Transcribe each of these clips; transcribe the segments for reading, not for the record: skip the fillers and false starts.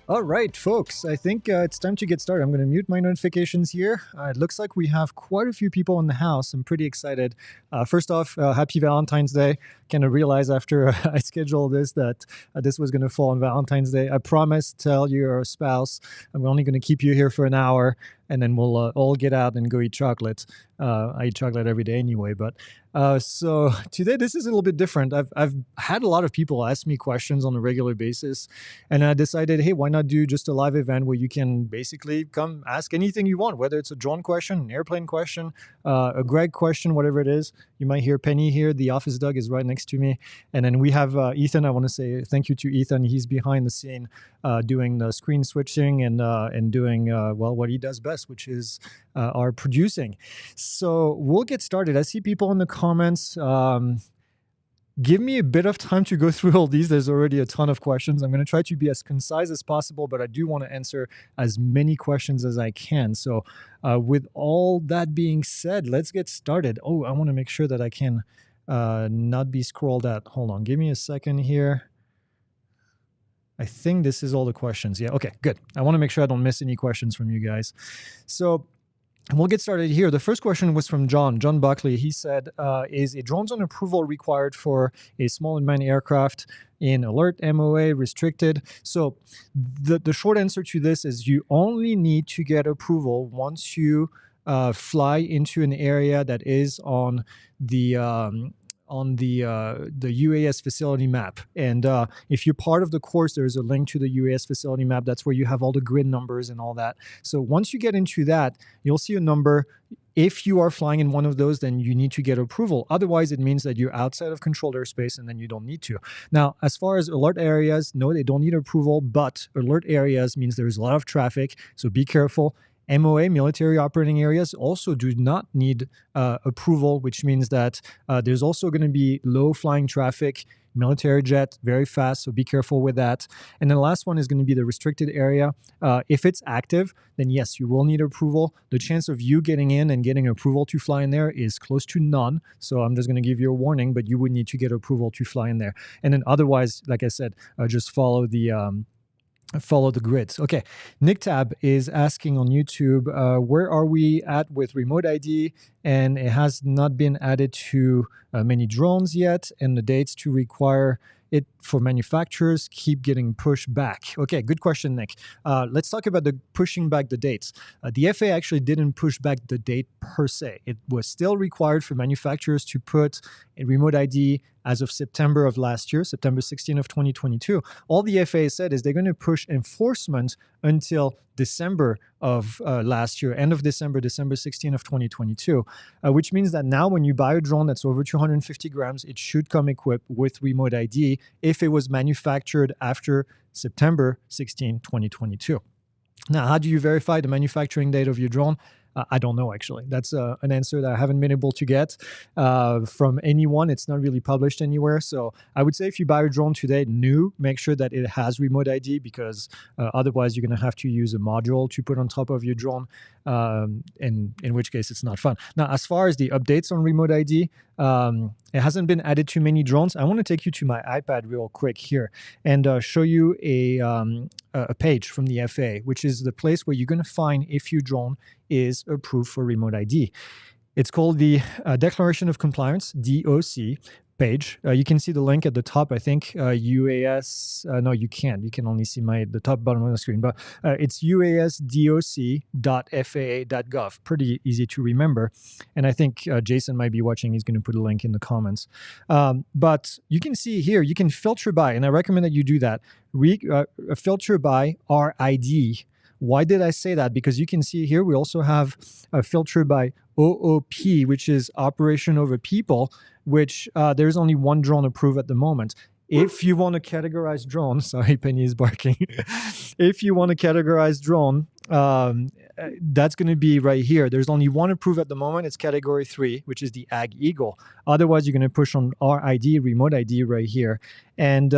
All right, folks, I think it's time to get started. I'm going to mute my notifications here. It looks like we have quite a few people in the house. I'm pretty excited. First off, happy Valentine's Day. Kind of realized after I scheduled this that this was going to fall on Valentine's Day. I promise, tell your spouse, I'm only going to keep you here for an hour and then we'll all get out and go eat chocolate. I eat chocolate every day anyway, but so today this is a little bit different. I've had a lot of people ask me questions on a regular basis, and I decided, hey, why not do just a live event where you can basically come ask anything you want, whether it's a drone question, an airplane question, a Greg question, whatever it is. You might hear Penny here. The office dog is right next to me. And then we have Ethan. I want to say thank you to Ethan. He's behind the scene doing the screen switching and doing, well, what he does best, which is our producing. So we'll get started. I see people in the comments. Give me a bit of time to go through all these. There's already a ton of questions. I'm going to try to be as concise as possible, but I do want to answer as many questions as I can. So with all that being said, let's get started. Oh, I want to make sure that I can not be scrolled at. Hold on. Give me a second here. I think this is all the questions. Yeah. Okay, good. I want to make sure I don't miss any questions from you guys. So we'll get started here. The first question was from John Buckley. He said, is a drone zone approval required for a small unmanned aircraft in alert, MOA, restricted? So the short answer to this is you only need to get approval once you fly into an area that is on the UAS facility map. And if you're part of the course, there's a link to the UAS facility map. That's where you have all the grid numbers and all that. So once you get into that, you'll see a number. If you are flying in one of those, then you need to get approval. Otherwise, it means that you're outside of controlled airspace and then you don't need to. Now, as far as alert areas, no, they don't need approval, but alert areas means there's a lot of traffic. So be careful. MOA, military operating areas, also do not need approval, which means that there's also going to be low flying traffic, military jet, very fast, so be careful with that. And then the last one is going to be the restricted area. If it's active, then yes, you will need approval. The chance of you getting in and getting approval to fly in there is close to none. So I'm just going to give you a warning, but you would need to get approval to fly in there. And then otherwise, like I said, just follow the grids. Okay, Nick Tab is asking on YouTube, where are we at with remote ID? And it has not been added to many drones yet, and the dates to require it for manufacturers keep getting pushed back. Okay, good question, Nick. Let's talk about the pushing back the dates. The FAA actually didn't push back the date per se. It was still required for manufacturers to put a remote ID as of September of last year, September 16 of 2022. All the FAA said is they're going to push enforcement until December of last year, end of December 16 of 2022, which means that now when you buy a drone that's over 250 grams, it should come equipped with remote ID if it was manufactured after September 16, 2022. Now, how do you verify the manufacturing date of your drone? I don't know, actually. That's an answer that I haven't been able to get from anyone. It's not really published anywhere. So I would say if you buy a drone today, new, make sure that it has remote ID, because otherwise you're going to have to use a module to put on top of your drone, in which case it's not fun. Now, as far as the updates on remote ID, it hasn't been added to many drones. I want to take you to my iPad real quick here and show you a page from the FAA, which is the place where you're going to find if your drone is approved for remote ID. It's called the Declaration of Compliance, DOC page. You can see the link at the top. I think UAS, no, you can't. You can only see the top bottom of the screen, but it's uasdoc.faa.gov. Pretty easy to remember. And I think Jason might be watching. He's going to put a link in the comments. But you can see here, you can filter by, and I recommend that you do that. Filter by RID. Why did I say that? Because you can see here, we also have a filter by OOP, which is Operation Over People, which there's only one drone approved at the moment. If you want to categorize drone, sorry, Penny is barking. If you want to categorize drone, that's going to be right here. There's only one approved at the moment. It's category 3, which is the Ag Eagle. Otherwise, you're going to push on RID, remote ID right here. And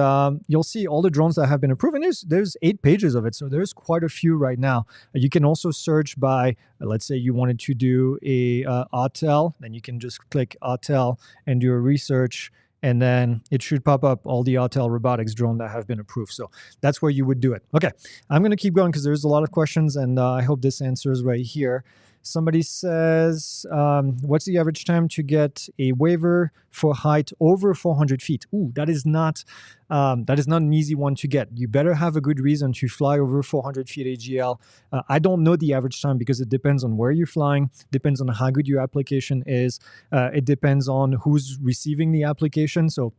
you'll see all the drones that have been approved. And there's 8 pages of it. So there's quite a few right now. You can also search by, let's say you wanted to do a AUTEL, then you can just click AUTEL and do a research. and then it should pop up all the Autel robotics drone that have been approved. So that's where you would do it. Okay, I'm going to keep going because there's a lot of questions, and I hope this answers right here. Somebody says, what's the average time to get a waiver for height over 400 feet? Ooh, that is not an easy one to get. You better have a good reason to fly over 400 feet AGL. I don't know the average time because it depends on where you're flying, depends on how good your application is. It depends on who's receiving the application. So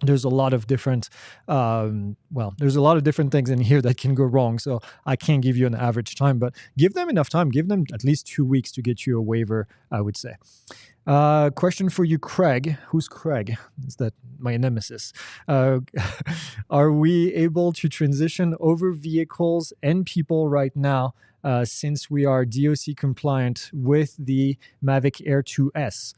there's a lot of different there's a lot of different things in here that can go wrong, so I can't give you an average time, but give them enough time. Give them at least 2 weeks to get you a waiver, I would say. Question for you, Craig. Who's Craig? Is that my nemesis? Are we able to transition over vehicles and people right now since we are DOC compliant with the Mavic Air 2S?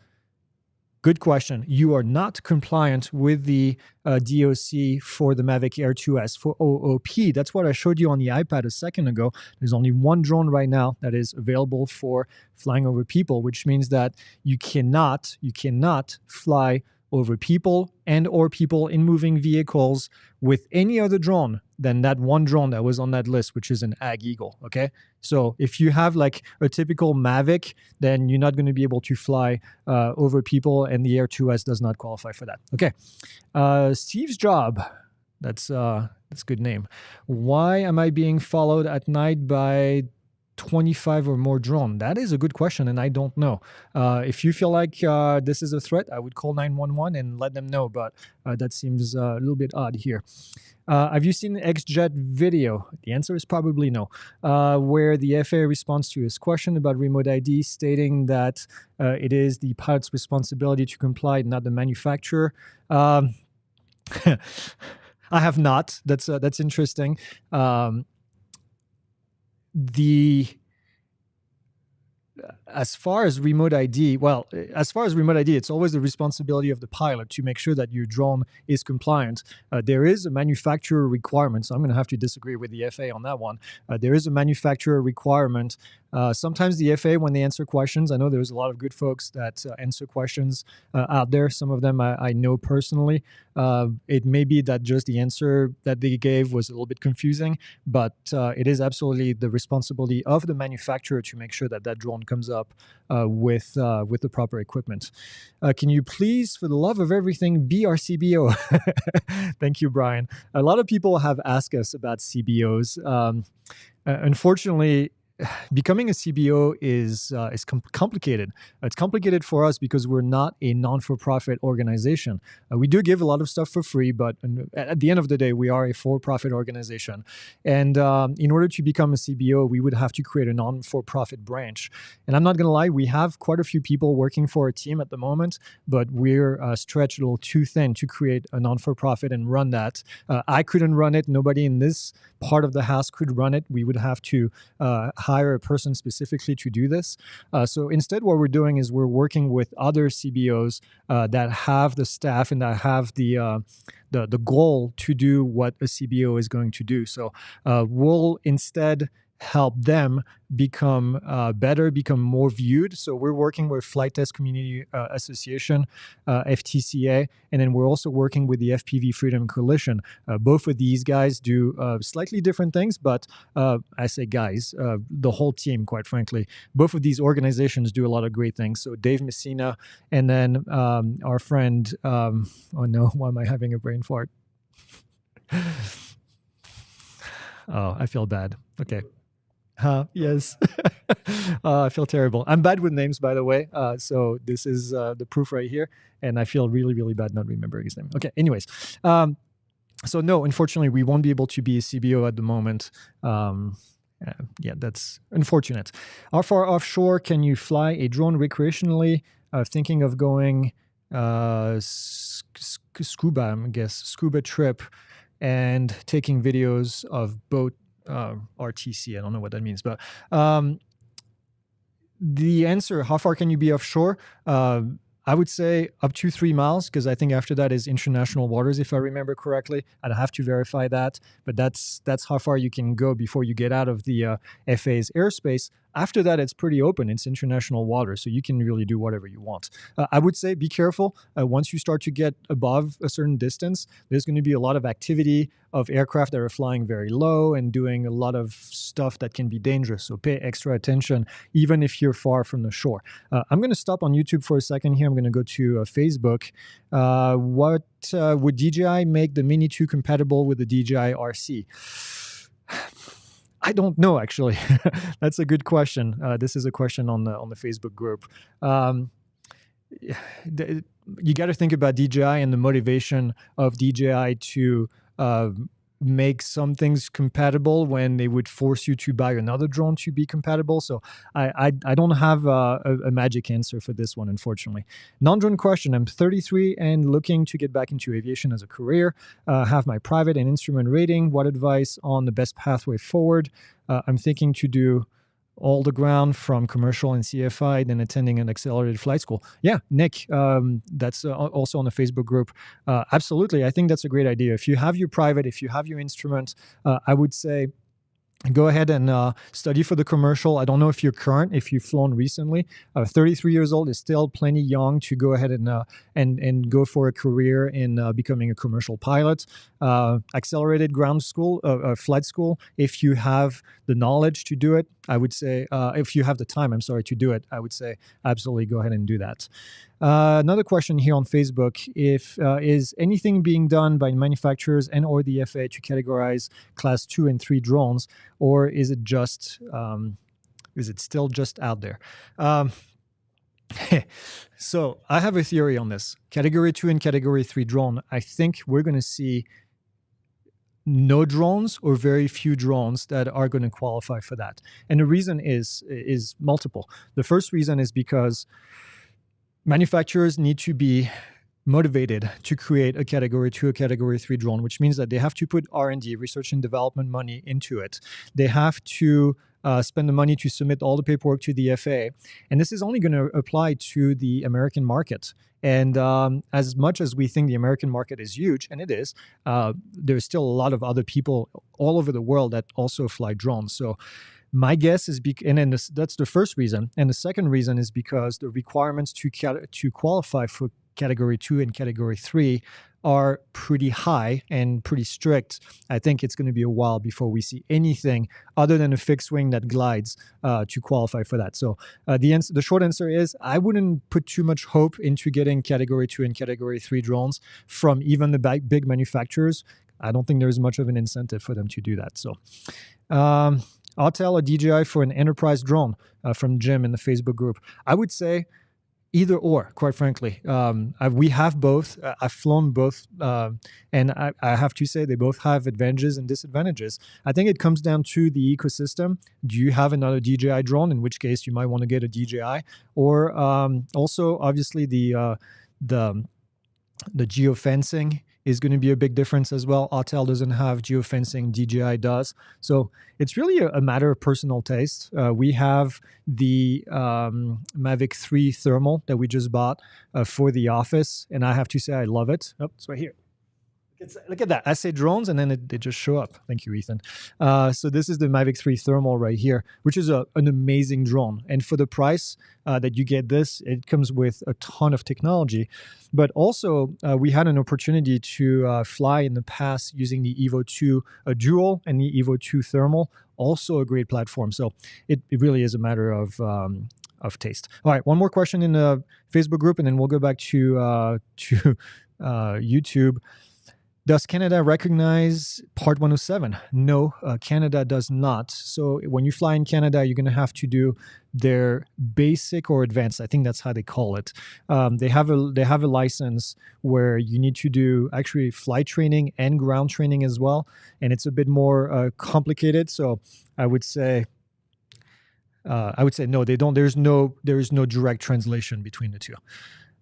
Good question. You are not compliant with the DOC for the Mavic Air 2S for OOP. That's what I showed you on the iPad a second ago. There's only one drone right now that is available for flying over people, which means that you cannot fly over people and or people in moving vehicles with any other drone than that one drone that was on that list, which is an Ag Eagle, okay? So if you have like a typical Mavic, then you're not going to be able to fly over people, and the Air 2S does not qualify for that. Okay, Steve's Job, that's a good name. Why am I being followed at night by 25 or more drone? That is a good question, and I don't know. If you feel like this is a threat, I would call 911 and let them know, but that seems a little bit odd here. Have you seen the XJet video? The answer is probably no, where the FAA responds to his question about remote ID, stating that it is the pilot's responsibility to comply, not the manufacturer. I have not. That's interesting. As far as remote ID, it's always the responsibility of the pilot to make sure that your drone is compliant. There is a manufacturer requirement, so I'm going to have to disagree with the FAA on that one. There is a manufacturer requirement. Sometimes the FAA, when they answer questions, I know there's a lot of good folks that answer questions out there. Some of them I know personally. It may be that just the answer that they gave was a little bit confusing, but it is absolutely the responsibility of the manufacturer to make sure that that drone comes up with the proper equipment. Can you please, for the love of everything, be our CBO? Thank you, Brian. A lot of people have asked us about CBOs. Unfortunately, becoming a CBO is complicated. It's complicated for us because we're not a non-for-profit organization. We do give a lot of stuff for free, but at the end of the day, we are a for-profit organization. And in order to become a CBO, we would have to create a non-for-profit branch. And I'm not going to lie, we have quite a few people working for our team at the moment, but we're stretched a little too thin to create a non-for-profit and run that. I couldn't run it. Nobody in this part of the house could run it. We would have to hire a person specifically to do this. So instead, what we're doing is we're working with other CBOs that have the staff and that have the goal to do what a CBO is going to do. So we'll instead help them become better, become more viewed. So we're working with Flight Test Community Association, FTCA, and then we're also working with the FPV Freedom Coalition. Both of these guys do slightly different things, but I say guys, the whole team, quite frankly. Both of these organizations do a lot of great things. So Dave Messina, and then our friend, oh no, why am I having a brain fart? Oh, I feel bad. Okay. Yes. I feel terrible. I'm bad with names, by the way. So this is the proof right here. And I feel really, really bad not remembering his name. Okay. Anyways. So no, unfortunately, we won't be able to be a CBO at the moment. Yeah, that's unfortunate. How far offshore can you fly a drone recreationally? Thinking of going scuba, I guess, scuba trip and taking videos of boat RTC. I don't know what that means, but the answer, how far can you be offshore? I would say up to 3 miles, because I think after that is international waters, if I remember correctly. I'd have to verify that, but that's how far you can go before you get out of the FAA's airspace. After that, it's pretty open. It's international water, so you can really do whatever you want. I would say be careful. Once you start to get above a certain distance, there's going to be a lot of activity of aircraft that are flying very low and doing a lot of stuff that can be dangerous. So pay extra attention, even if you're far from the shore. I'm going to stop on YouTube for a second here. I'm going to go to Facebook. What would DJI make the Mini 2 compatible with the DJI RC? I don't know, actually. That's a good question. This is a question on the Facebook group. You got to think about DJI and the motivation of DJI to make some things compatible when they would force you to buy another drone to be compatible. So I don't have a magic answer for this one, unfortunately. Non-drone question. I'm 33 and looking to get back into aviation as a career. Have my private and instrument rating. What advice on the best pathway forward? I'm thinking to do all the ground from commercial and CFI, then attending an accelerated flight school. Yeah, Nick, that's also on the Facebook group. Absolutely, I think that's a great idea. If you have your private, if you have your instrument, I would say go ahead and study for the commercial. I don't know if you're current, if you've flown recently. 33 years old is still plenty young to go ahead and go for a career in becoming a commercial pilot. Accelerated ground school, flight school. If you have the knowledge to do it, I would say, if you have the time, to do it, I would say absolutely go ahead and do that. Another question here on Facebook: is anything being done by manufacturers and or the FAA to categorize Class 2 and 3 drones, or is it still just out there? So I have a theory on this. Category 2 and Category 3 drone, I think we're going to see no drones or very few drones that are going to qualify for that. And the reason is multiple. The first reason is because manufacturers need to be motivated to create a Category 2 or Category 3 drone, which means that they have to put R&D, research and development money into it. They have to spend the money to submit all the paperwork to the FAA. And this is only going to apply to the American market. And as much as we think the American market is huge, and it is, there's still a lot of other people all over the world that also fly drones. So my guess is, that's the first reason. And the second reason is because the requirements to qualify for Category 2 and Category 3 are pretty high and pretty strict. I think it's going to be a while before we see anything other than a fixed wing that glides to qualify for that. So the short answer is I wouldn't put too much hope into getting Category 2 and Category 3 drones from even the big manufacturers. I don't think there's much of an incentive for them to do that. So Autel or DJI for an enterprise drone from Jim in the Facebook group. I would say either or, quite frankly. We have both. I've flown both, and I have to say they both have advantages and disadvantages. I think it comes down to the ecosystem. Do you have another DJI drone, in which case you might want to get a DJI? Or also, obviously, the geofencing is going to be a big difference as well. Autel doesn't have geofencing, DJI does. So it's really a matter of personal taste. We have the Mavic 3 thermal that we just bought for the office, and I have to say I love it. Oh, it's right here. Look at that. I say drones, and then they just show up. Thank you, Ethan. So this is the Mavic 3 thermal right here, which is an amazing drone. And for the price that you get this, it comes with a ton of technology. But also, we had an opportunity to fly in the past using the Evo 2 Dual and the Evo 2 Thermal, also a great platform. So it really is a matter of taste. All right, one more question in the Facebook group, and then we'll go back to YouTube. Does Canada recognize Part 107? No, Canada does not. So when you fly in Canada, you're going to have to do their basic or advanced. I think that's how they call it. They have a license where you need to do actually flight training and ground training as well, and it's a bit more complicated. So I would say no. They don't. There is no direct translation between the two.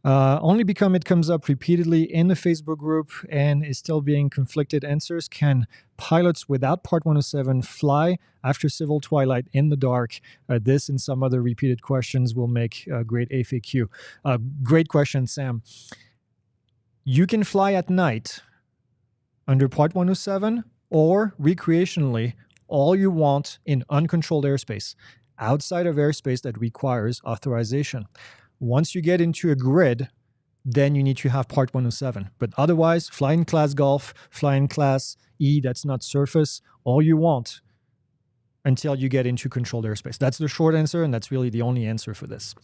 Only become it comes up repeatedly in the Facebook group and is still being conflicted answers. Can pilots without Part 107 fly after civil twilight in the dark? This and some other repeated questions will make a great FAQ. Great question, Sam. You can fly at night under Part 107 or recreationally all you want in uncontrolled airspace. outside of airspace that requires authorization. Once you get into a grid, then you need to have Part 107. But otherwise, fly in class Golf, fly in class E, that's not surface, all you want until you get into controlled airspace. That's the short answer, and that's really the only answer for this.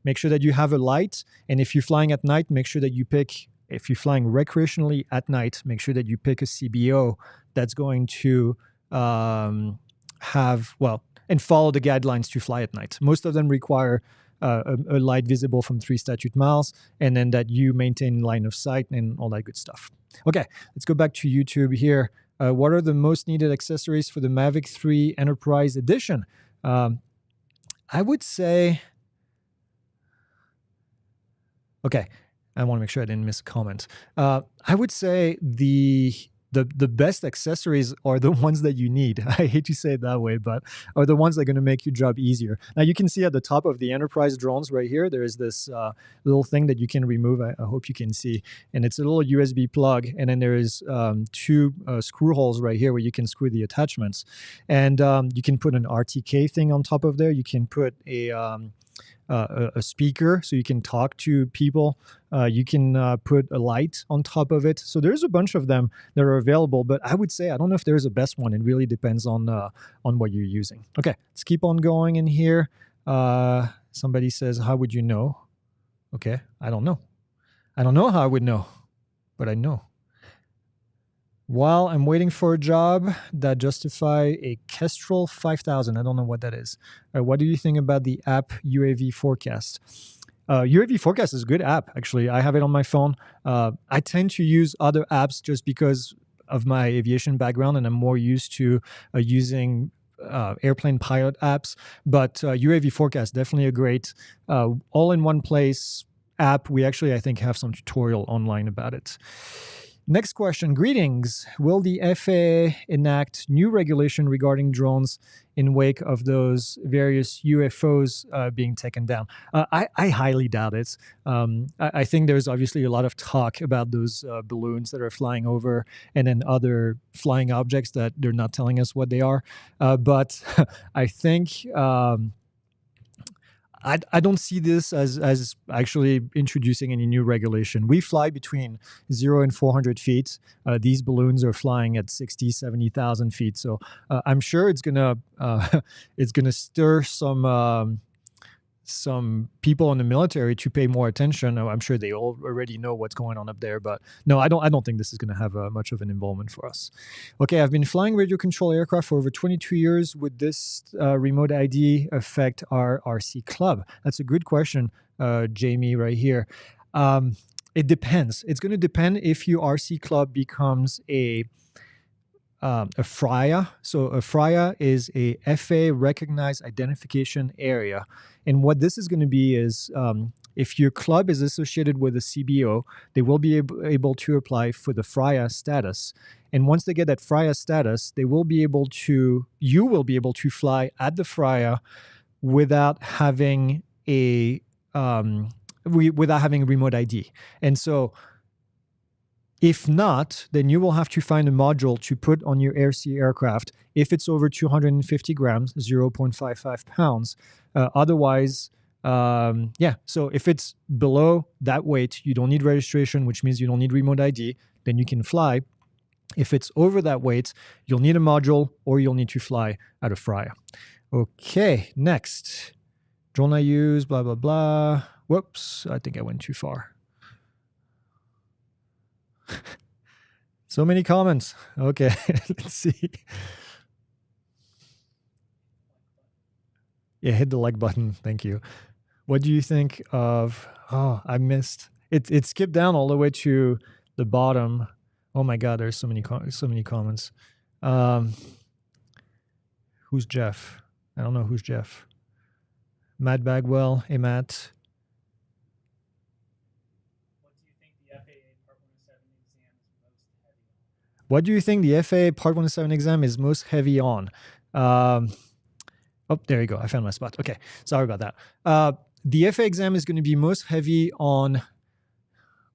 Make sure that you have a light, and if you're flying at night, make sure that you pick, if you're flying recreationally at night, make sure that you pick a CBO that's going to have, well, and follow the guidelines to fly at night. Most of them require a light visible from 3 statute miles, and then that you maintain line of sight and all that good stuff. Okay, let's go back to YouTube here. What are the most needed accessories for the Mavic 3 Enterprise Edition? I would say, okay, I want to make sure I didn't miss a comment. I would say the best accessories are the ones that you need. I hate to say it that way, but are the ones that are going to make your job easier. Now, you can see at the top of the Enterprise drones right here, there is this little thing that you can remove. I hope you can see. And it's a little USB plug. And then there is 2 screw holes right here where you can screw the attachments. And you can put an RTK thing on top of there. You can put a speaker so you can talk to people. You can put a light on top of it. So there's a bunch of them that are available, but I would say I don't know if there's a best one. It really depends on what you're using. Okay, let's keep on going in here. Somebody says, how would you know? Okay, I don't know. I don't know how I would know, but I know. While I'm waiting for a job that justify a Kestrel 5000, I don't know what that is. What do you think about the app UAV Forecast? UAV Forecast is a good app, actually. I have it on my phone. I tend to use other apps just because of my aviation background, and I'm more used to using airplane pilot apps. But UAV Forecast, definitely a great all-in-one place app. We actually, I think, have some tutorial online about it. Next question. Greetings. Will the FAA enact new regulation regarding drones in wake of those various UFOs being taken down? I highly doubt it. I think there's obviously a lot of talk about those balloons that are flying over and then other flying objects that they're not telling us what they are. But I think... I don't see this as actually introducing any new regulation. We fly between 0 and 400 feet. These balloons are flying at 60, 70,000 feet. So I'm sure it's gonna stir some people in the military to pay more attention. I'm sure they all already know what's going on up there, but no, I don't think this is going to have much of an involvement for us. Okay, I've been flying radio control aircraft for over 22 years. Would this remote ID affect our RC club? That's a good question, Jamie, right here. It depends. It's going to depend if your RC club becomes a FRIA. So a FRIA is a FAA recognized identification area. And what this is going to be is if your club is associated with a CBO, they will be able to apply for the FRIA status. And once they get that FRIA status, you will be able to fly at the FRIA without having a remote ID. And so if not, then you will have to find a module to put on your Air-C aircraft if it's over 250 grams, 0.55 pounds. Otherwise, so if it's below that weight, you don't need registration, which means you don't need remote ID, then you can fly. If it's over that weight, you'll need a module or you'll need to fly at a FRIA. Okay, next. Drone I use, blah, blah, blah. Whoops, I think I went too far. So many comments. Okay, let's see. Yeah, hit the like button. Thank you. What do you think of... Oh, I missed... It skipped down all the way to the bottom. Oh my God, there's so many comments. Who's Jeff? I don't know who's Jeff. Matt Bagwell. Hey, Matt. What do you think the FAA Part 107 exam is most heavy on? Oh, there you go. I found my spot. Okay, sorry about that. The FAA exam is going to be most heavy on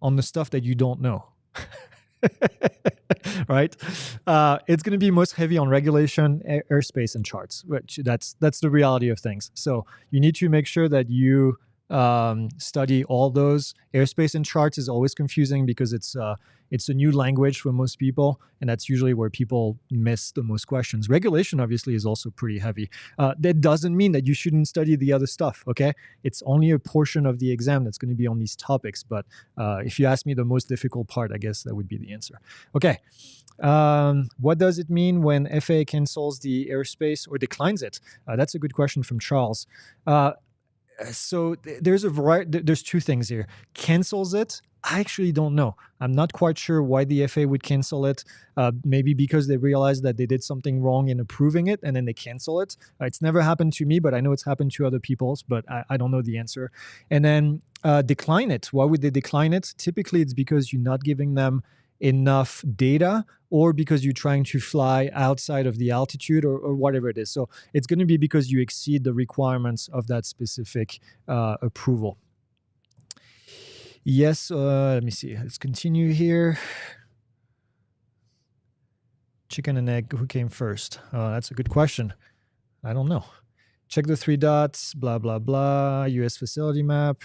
the stuff that you don't know. right? It's going to be most heavy on regulation, airspace, and charts, which that's the reality of things. So you need to make sure that you study all those. Airspace and charts is always confusing because it's a new language for most people, and that's usually where people miss the most questions. Regulation obviously is also pretty heavy. That doesn't mean that you shouldn't study the other stuff, okay? It's only a portion of the exam that's going to be on these topics, but if you ask me the most difficult part, I guess that would be the answer. Okay. What does it mean when FAA cancels the airspace or declines it? That's a good question from Charles. So there's a variety. There's two things here. Cancels it. I actually don't know. I'm not quite sure why the FAA would cancel it. Maybe because they realized that they did something wrong in approving it and then they cancel it. It's never happened to me, but I know it's happened to other people's, but I don't know the answer. And then decline it. Why would they decline it? Typically, it's because you're not giving them enough data or because you're trying to fly outside of the altitude or whatever it is. So it's going to be because you exceed the requirements of that specific approval. Yes, let me see. Let's continue here. Chicken and egg, who came first? That's a good question. I don't know. Check the three dots, blah, blah, blah, US facility map.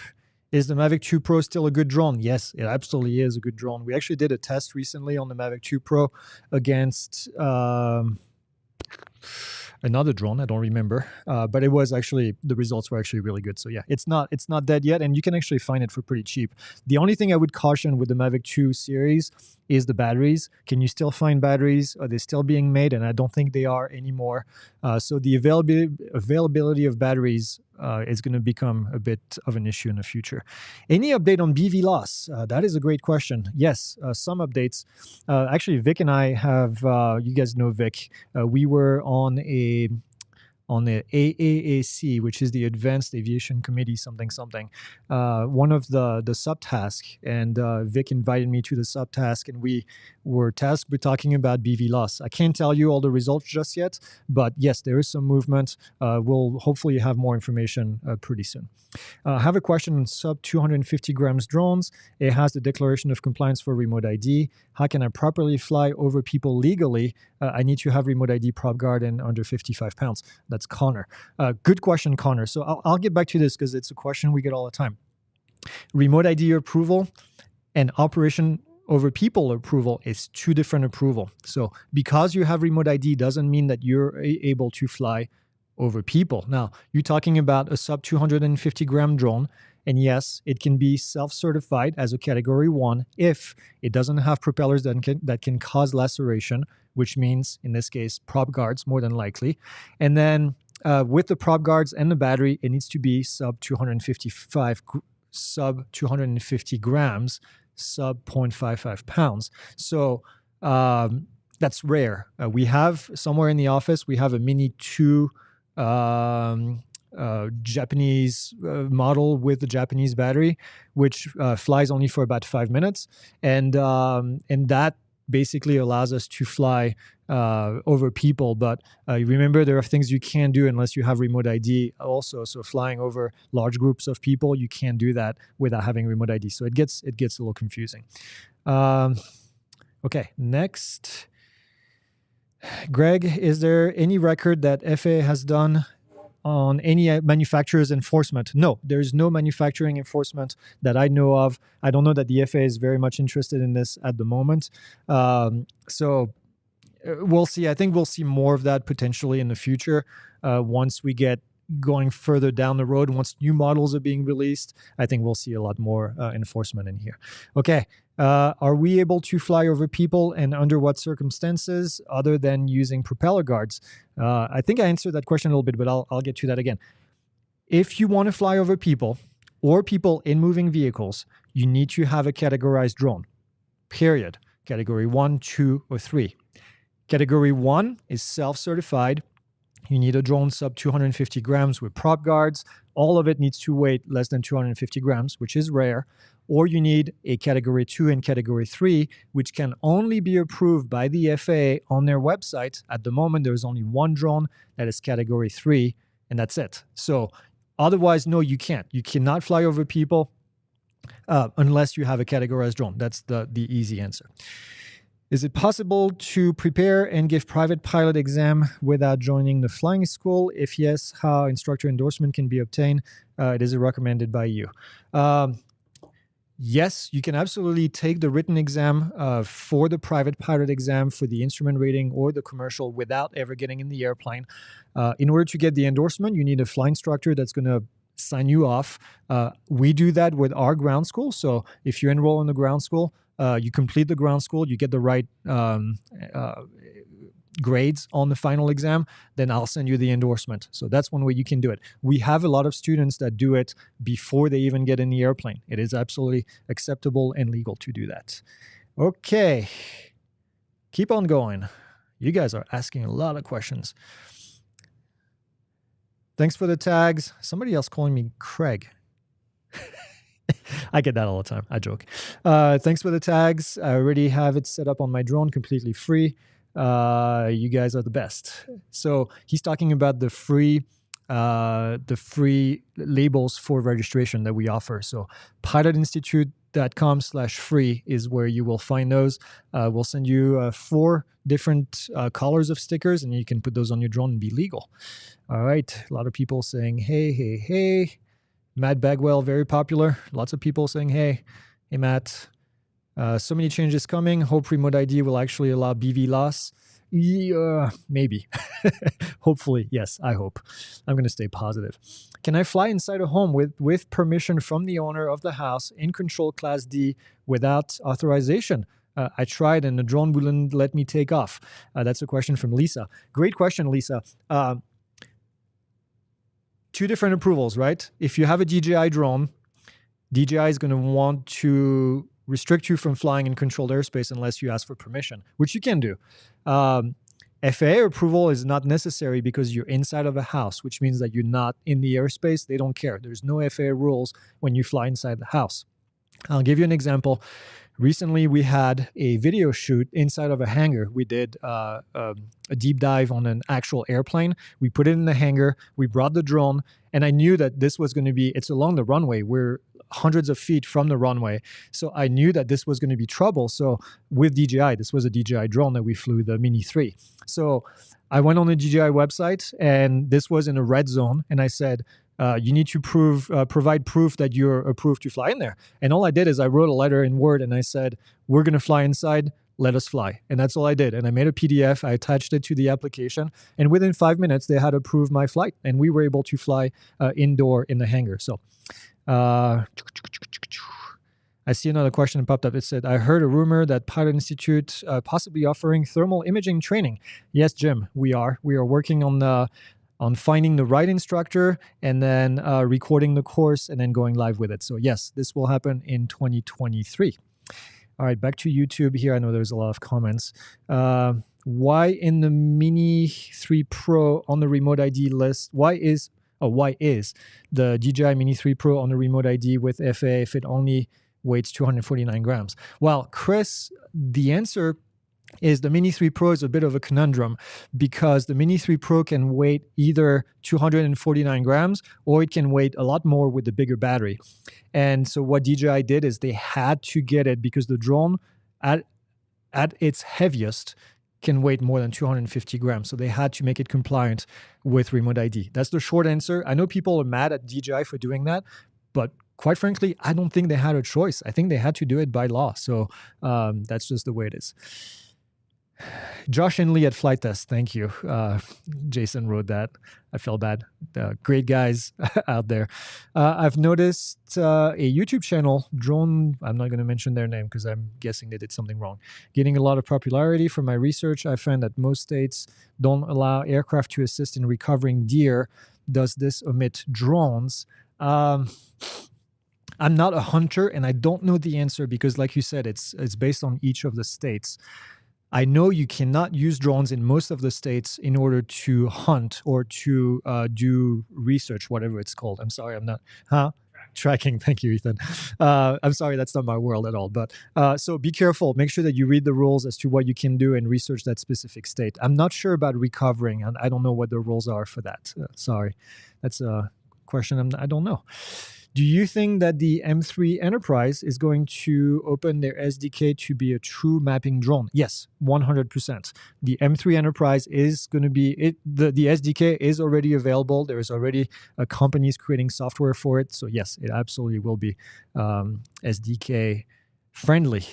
Is the Mavic 2 Pro still a good drone? Yes, it absolutely is a good drone. We actually did a test recently on the Mavic 2 Pro against another drone. I don't remember, but it was actually, the results were actually really good. So yeah, it's not dead yet, and you can actually find it for pretty cheap. The only thing I would caution with the Mavic 2 series is the batteries. Can you still find batteries? Are they still being made? And I don't think they are anymore. So the availability of batteries is going to become a bit of an issue in the future. Any update on BVLOS? That is a great question. Yes, some updates. Actually, Vic and I have, you guys know Vic, we were on the AAAC, which is the Advanced Aviation Committee, something, one of the subtasks. And Vic invited me to the subtask, and we were tasked with talking about BVLOS. I can't tell you all the results just yet, but yes, there is some movement. We'll hopefully have more information pretty soon. I have a question on sub 250 grams drones. It has the declaration of compliance for remote ID. How can I properly fly over people legally? I need to have remote ID, prop guard, and under 55 pounds. That's Connor. Good question, Connor. So I'll get back to this because it's a question we get all the time. Remote ID approval and operation over people approval is two different approval. So because you have remote ID doesn't mean that you're able to fly over people. Now, you're talking about a sub 250 gram drone. And yes, it can be self-certified as a category 1 if it doesn't have propellers that can cause laceration, which means, in this case, prop guards, more than likely. And then with the prop guards and the battery, it needs to be sub 250 grams, sub 0.55 pounds. So that's rare. We have somewhere in the office, we have a Mini 2 Japanese model with the Japanese battery, which flies only for about 5 minutes. And that basically allows us to fly over people. But remember, there are things you can't do unless you have remote ID also. So flying over large groups of people, you can't do that without having remote ID. So it gets a little confusing. Okay, next. Greg, is there any record that FAA has done on any manufacturer's enforcement? No, there's no manufacturing enforcement that I know of. I don't know that the FAA is very much interested in this at the moment. So we'll see. I think we'll see more of that potentially in the future once we get going further down the road. Once new models are being released, I think we'll see a lot more enforcement in here. Okay. Are we able to fly over people, and under what circumstances other than using propeller guards? I think I answered that question a little bit, but I'll get to that again. If you want to fly over people or people in moving vehicles, you need to have a categorized drone, period. Category 1, 2, or 3. Category 1 is self-certified. You need a drone sub 250 grams with prop guards. All of it needs to weigh less than 250 grams, which is rare. Or you need a Category 2 and Category 3, which can only be approved by the FAA on their website. At the moment, there's only one drone that is Category 3, and that's it. So otherwise, no, you can't. You cannot fly over people unless you have a categorized drone. That's the easy answer. Is it possible to prepare and give private pilot exam without joining the flying school? If yes, how instructor endorsement can be obtained? It is recommended by you. Yes, you can absolutely take the written exam for the private pilot exam for the instrument rating or the commercial without ever getting in the airplane. In order to get the endorsement, you need a flight instructor that's going to sign you off. We do that with our ground school. So if you enroll in the ground school, you complete the ground school, you get the right grades on the final exam, then I'll send you the endorsement. So that's one way you can do it. We have a lot of students that do it before they even get in the airplane. It is absolutely acceptable and legal to do that. Okay. Keep on going. You guys are asking a lot of questions. Thanks for the tags. Somebody else calling me Craig. I get that all the time. I joke. Thanks for the tags. I already have it set up on my drone completely free. You guys are the best. So he's talking about the free labels for registration that we offer. So pilotinstitute.com/free is where you will find those. We'll send you 4 different colors of stickers, and you can put those on your drone and be legal. All right. A lot of people saying, hey, hey, hey. Matt Bagwell, very popular. Lots of people saying, hey, Matt. So many changes coming. Hope remote ID will actually allow BVLOS. Yeah, maybe. Hopefully, yes, I hope. I'm going to stay positive. Can I fly inside a home with permission from the owner of the house in control class D without authorization? I tried and the drone wouldn't let me take off. That's a question from Lisa. Great question, Lisa. 2 different approvals, right? If you have a DJI drone, DJI is going to want to restrict you from flying in controlled airspace unless you ask for permission, which you can do. FAA approval is not necessary because you're inside of a house, which means that you're not in the airspace. They don't care. There's no FAA rules when you fly inside the house. I'll give you an example. Recently, we had a video shoot inside of a hangar. We did a deep dive on an actual airplane. We put it in the hangar. We brought the drone, and I knew that this was going to be, it's along the runway. We're hundreds of feet from the runway. So I knew that this was going to be trouble. So with DJI, this was a DJI drone that we flew, the Mini 3. So I went on the DJI website, and this was in a red zone. And I said, you need to provide proof that you're approved to fly in there. And all I did is I wrote a letter in Word and I said, we're going to fly inside, let us fly. And that's all I did. And I made a PDF, I attached it to the application, and within 5 minutes, they had approved my flight. And we were able to fly indoor in the hangar. So I see another question that popped up. It said, I heard a rumor that Pilot Institute possibly offering thermal imaging training. Yes, Jim, we are. We are working on finding the right instructor and then recording the course and then going live with it. So yes, this will happen in 2023. All right, back to YouTube here. I know there's a lot of comments. Why in the Mini 3 Pro on the remote ID list? Why is the DJI Mini 3 Pro on the remote ID with FAA if it only weighs 249 grams? Well, Chris, the answer is the Mini 3 Pro is a bit of a conundrum because the Mini 3 Pro can weight either 249 grams or it can weight a lot more with the bigger battery. And so what DJI did is they had to get it because the drone at its heaviest can weight more than 250 grams. So they had to make it compliant with remote ID. That's the short answer. I know people are mad at DJI for doing that, but quite frankly, I don't think they had a choice. I think they had to do it by law. So that's just the way it is. Josh and Lee at Flight Test. Thank you. Jason wrote that. I felt bad. Great guys out there. I've noticed a YouTube channel, Drone, I'm not going to mention their name because I'm guessing they did something wrong, getting a lot of popularity. From my research, I found that most states don't allow aircraft to assist in recovering deer. Does this omit drones? I'm not a hunter and I don't know the answer because like you said, it's based on each of the states. I know you cannot use drones in most of the states in order to hunt or to do research, whatever it's called. I'm sorry, I'm not, Tracking. Thank you, Ethan. I'm sorry, that's not my world at all. But so be careful. Make sure that you read the rules as to what you can do and research that specific state. I'm not sure about recovering, and I don't know what the rules are for that. Sorry. That's a question I don't know. Do you think that the M3 Enterprise is going to open their SDK to be a true mapping drone? Yes, 100%. The M3 Enterprise is going to be it. The SDK is already available. There is already companies creating software for it. So yes, it absolutely will be SDK friendly.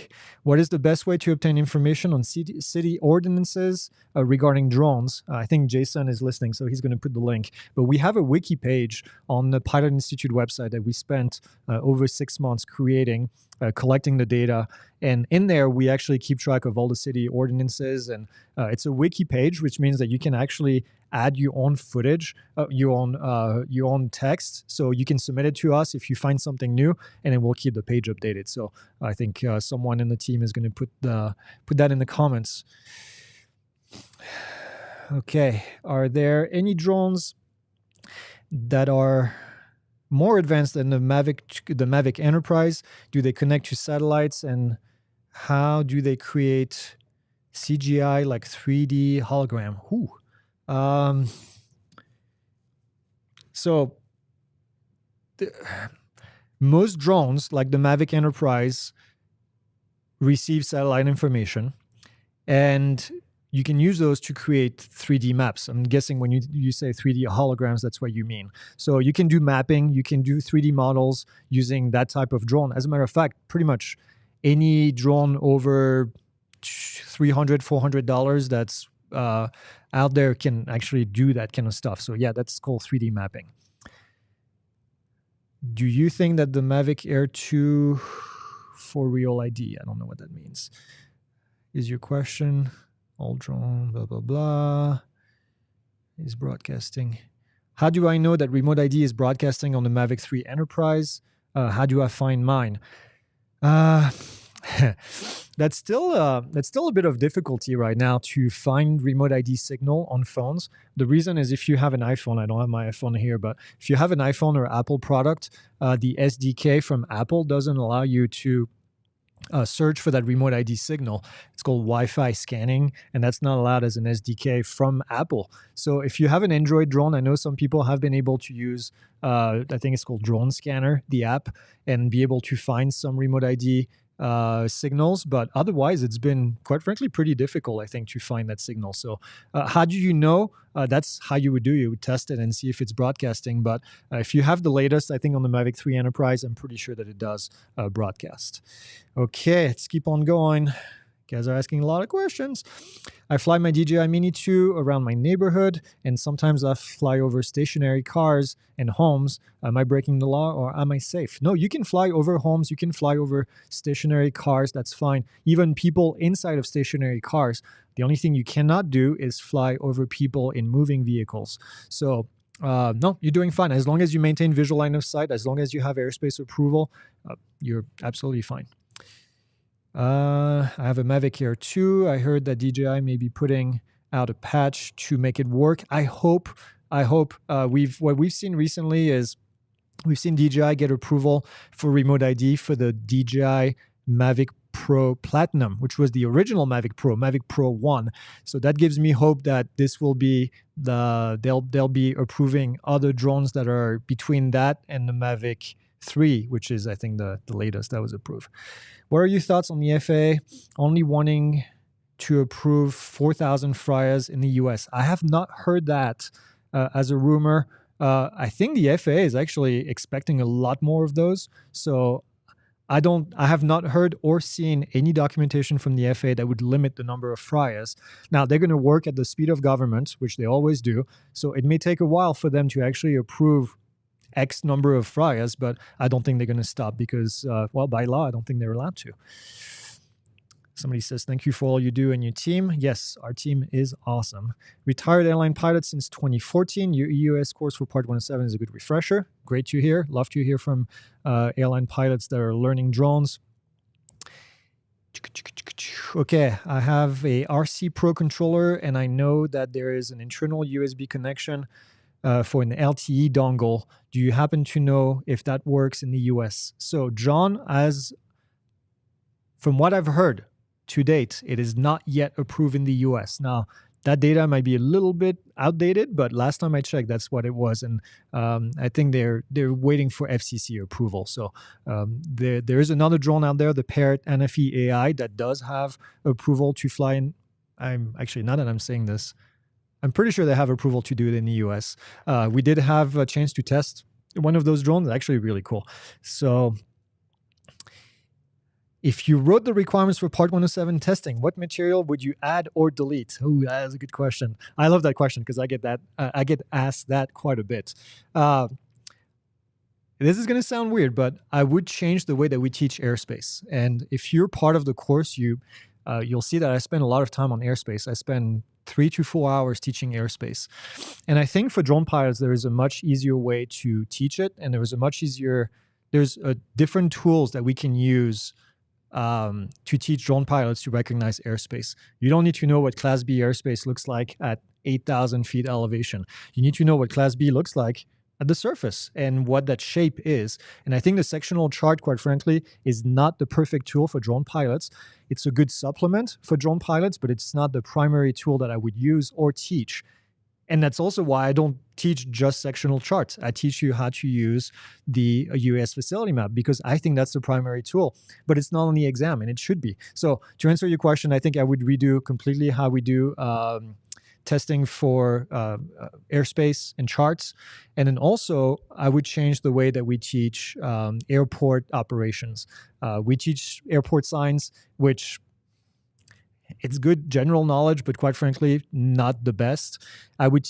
What is the best way to obtain information on city ordinances regarding drones? I think Jason is listening, so he's going to put the link. But we have a wiki page on the Pilot Institute website that we spent over 6 months creating, collecting the data. And in there, we actually keep track of all the city ordinances. And it's a wiki page, which means that you can actually add your own footage, your own text. So you can submit it to us if you find something new, and then we'll keep the page updated. So I think someone in the team is going to put that in the comments. Okay, are there any drones that are more advanced than the Mavic Enterprise? Do they connect to satellites, and how do they create CGI like 3D hologram? So most drones, like the Mavic Enterprise, receive satellite information, and you can use those to create 3D maps. I'm guessing when you say 3D holograms, that's what you mean. So you can do mapping, you can do 3D models using that type of drone. As a matter of fact, pretty much any drone over $300, $400 that's out there can actually do that kind of stuff. So yeah, that's called 3D mapping. Do you think that the Mavic Air 2 for real ID? I don't know what that means. Is your question. All drone, blah, blah, blah. Is broadcasting. How do I know that remote ID is broadcasting on the Mavic 3 Enterprise? How do I find mine? That's still a bit of difficulty right now to find remote ID signal on phones. The reason is if you have an iPhone, I don't have my iPhone here, but if you have an iPhone or Apple product, the SDK from Apple doesn't allow you to search for that remote ID signal. It's called Wi-Fi scanning, and that's not allowed as an SDK from Apple. So if you have an Android drone, I know some people have been able to use, I think it's called Drone Scanner, the app, and be able to find some remote ID signals, but otherwise it's been, quite frankly, pretty difficult, I think, to find that signal. So how do you know? That's how you would do. You would test it and see if it's broadcasting. But if you have the latest, I think on the Mavic 3 Enterprise, I'm pretty sure that it does broadcast. Okay, let's keep on going. You guys are asking a lot of questions. I fly my DJI Mini 2 around my neighborhood, and sometimes I fly over stationary cars and homes. Am I breaking the law, or am I safe? No, you can fly over homes. You can fly over stationary cars. That's fine. Even people inside of stationary cars. The only thing you cannot do is fly over people in moving vehicles. So no, you're doing fine. As long as you maintain visual line of sight, as long as you have airspace approval, you're absolutely fine. I have a Mavic Air 2. I heard that DJI may be putting out a patch to make it work. I hope. What we've seen recently is we've seen DJI get approval for remote ID for the DJI Mavic Pro Platinum, which was the original Mavic Pro 1. So that gives me hope that this will be they'll be approving other drones that are between that and the Mavic 3, which is, I think, the latest that was approved. What are your thoughts on the FAA only wanting to approve 4,000 FRIAs in the US? I have not heard that as a rumor. I think the FAA is actually expecting a lot more of those. So I have not heard or seen any documentation from the FAA that would limit the number of FRIAs. Now, they're going to work at the speed of government, which they always do. So it may take a while for them to actually approve X number of FRIAs, but I don't think they're going to stop because, by law, I don't think they're allowed to. Somebody says, thank you for all you do and your team. Yes, our team is awesome. Retired airline pilot since 2014. Your EUS course for Part 107 is a good refresher. Great to hear. Love to hear from airline pilots that are learning drones. Okay, I have a RC Pro controller, and I know that there is an internal USB connection for an LTE dongle. Do you happen to know if that works in the US? So, John, from what I've heard to date, it is not yet approved in the US. Now, That data might be a little bit outdated, but last time I checked, that's what it was. And I think they're waiting for FCC approval. So there is another drone out there, the Parrot NFE AI, that does have approval to fly in. I'm actually, now that I'm saying this, I'm pretty sure they have approval to do it in the US. We did have a chance to test one of those drones. It's actually really cool. So if you wrote the requirements for Part 107 testing, what material would you add or delete? Oh, that is a good question. I love that question because I get asked that quite a bit. This is going to sound weird, but I would change the way that we teach airspace. And if you're part of the course, you'll see that I spend a lot of time on airspace. I spend 3 to 4 hours teaching airspace. And I think for drone pilots, there is a much easier way to teach it. And there's different tools that we can use to teach drone pilots to recognize airspace. You don't need to know what Class B airspace looks like at 8,000 feet elevation. You need to know what Class B looks like at the surface and what that shape is. And I think the sectional chart, quite frankly, is not the perfect tool for drone pilots. It's a good supplement for drone pilots, but it's not the primary tool that I would use or teach. And that's also why I don't teach just sectional charts. I teach you how to use the UAS facility map because I think that's the primary tool. But it's not on the exam, and it should be. So to answer your question, I think I would redo completely how we do testing for airspace and charts. And then also, I would change the way that we teach airport operations. We teach airport signs, which it's good general knowledge, but quite frankly, not the best. I would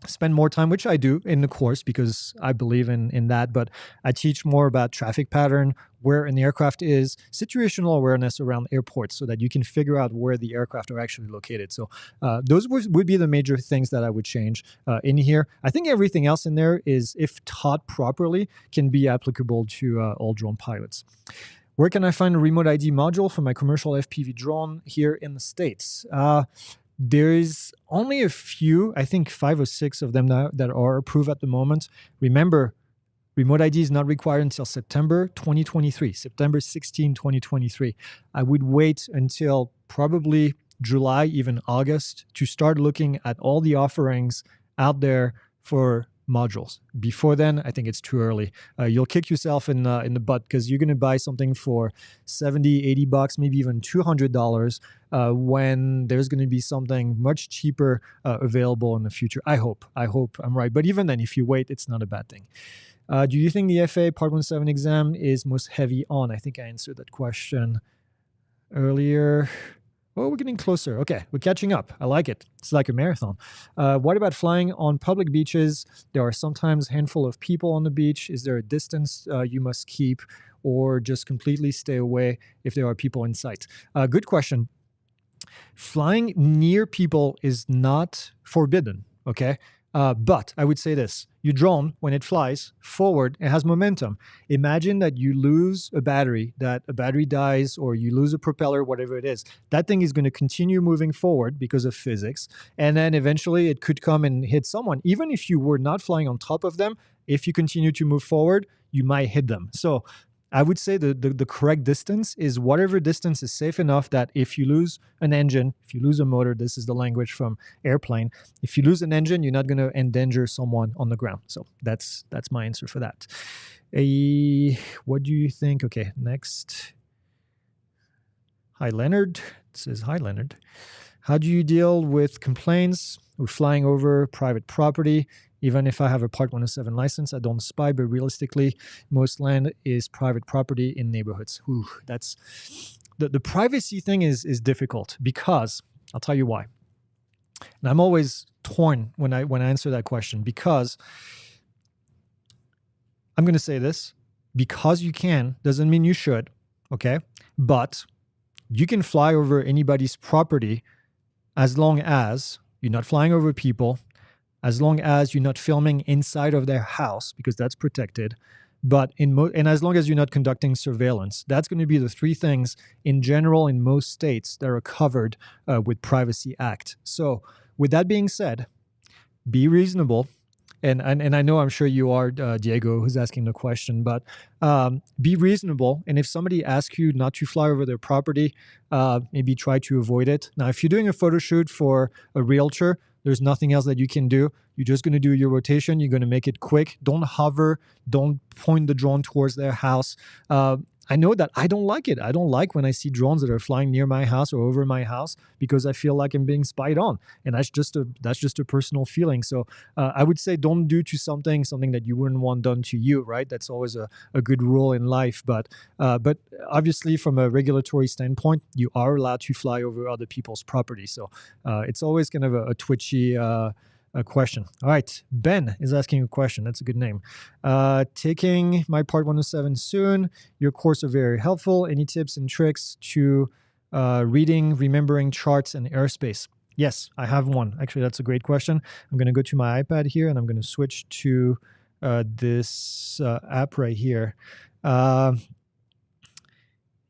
spend more time, which I do in the course because I believe in that, but I teach more about traffic pattern, where an aircraft is, situational awareness around airports so that you can figure out where the aircraft are actually located. So those would be the major things that I would change in here. I think everything else in there is, if taught properly, can be applicable to all drone pilots. Where can I find a remote ID module for my commercial FPV drone here in the States? There is only a few, I think 5 or 6 of them that are approved at the moment. Remember, remote ID is not required until September 2023, September 16, 2023. I would wait until probably July, even August, to start looking at all the offerings out there for modules. Before then, I think it's too early. You'll kick yourself in the butt because you're going to buy something for $70, $80, maybe even $200 when there's going to be something much cheaper available in the future. I hope I'm right. But even then, if you wait, it's not a bad thing. Do you think the FAA Part 107 exam is most heavy on? I think I answered that question earlier. Oh, we're getting closer. Okay, we're catching up. I like it. It's like a marathon. What about flying on public beaches? There are sometimes a handful of people on the beach. Is there a distance you must keep, or just completely stay away if there are people in sight? Good question. Flying near people is not forbidden, okay? But I would say this. Your drone, when it flies forward, it has momentum. Imagine that you lose a battery, that a battery dies, or you lose a propeller, whatever it is. That thing is going to continue moving forward because of physics. And then eventually it could come and hit someone. Even if you were not flying on top of them, if you continue to move forward, you might hit them. So I would say the correct distance is whatever distance is safe enough that if you lose an engine, if you lose a motor, this is the language from airplane. If you lose an engine, you're not going to endanger someone on the ground. So that's my answer for that. What do you think? Okay, next. Hi, Leonard. It says, hi, Leonard. How do you deal with complaints with flying over private property? Even if I have a Part 107 license, I don't spy, but realistically, most land is private property in neighborhoods. Ooh, that's the privacy thing is difficult because I'll tell you why. And I'm always torn when I answer that question because I'm going to say this: because you can doesn't mean you should, okay? But you can fly over anybody's property as long as you're not flying over people, as long as you're not filming inside of their house, because that's protected, but and as long as you're not conducting surveillance. That's going to be the 3 things in general in most states that are covered with Privacy Act. So with that being said, be reasonable. and I know I'm sure you are, Diego, who's asking the question, but be reasonable. And if somebody asks you not to fly over their property, maybe try to avoid it. Now, if you're doing a photo shoot for a realtor, there's nothing else that you can do. You're just going to do your rotation. You're going to make it quick. Don't hover. Don't point the drone towards their house. I know that I don't like it. I don't like when I see drones that are flying near my house or over my house because I feel like I'm being spied on, and that's just a personal feeling. So I would say don't do to something that you wouldn't want done to you. Right? That's always a good rule in life. But obviously, from a regulatory standpoint, you are allowed to fly over other people's property. So it's always kind of a twitchy. A question. All right. Ben is asking a question. That's a good name. Taking my part 107 soon. Your course are very helpful. Any tips and tricks to reading, remembering charts and airspace? Yes, I have one. Actually, that's a great question. I'm going to go to my iPad here and I'm going to switch to this app right here.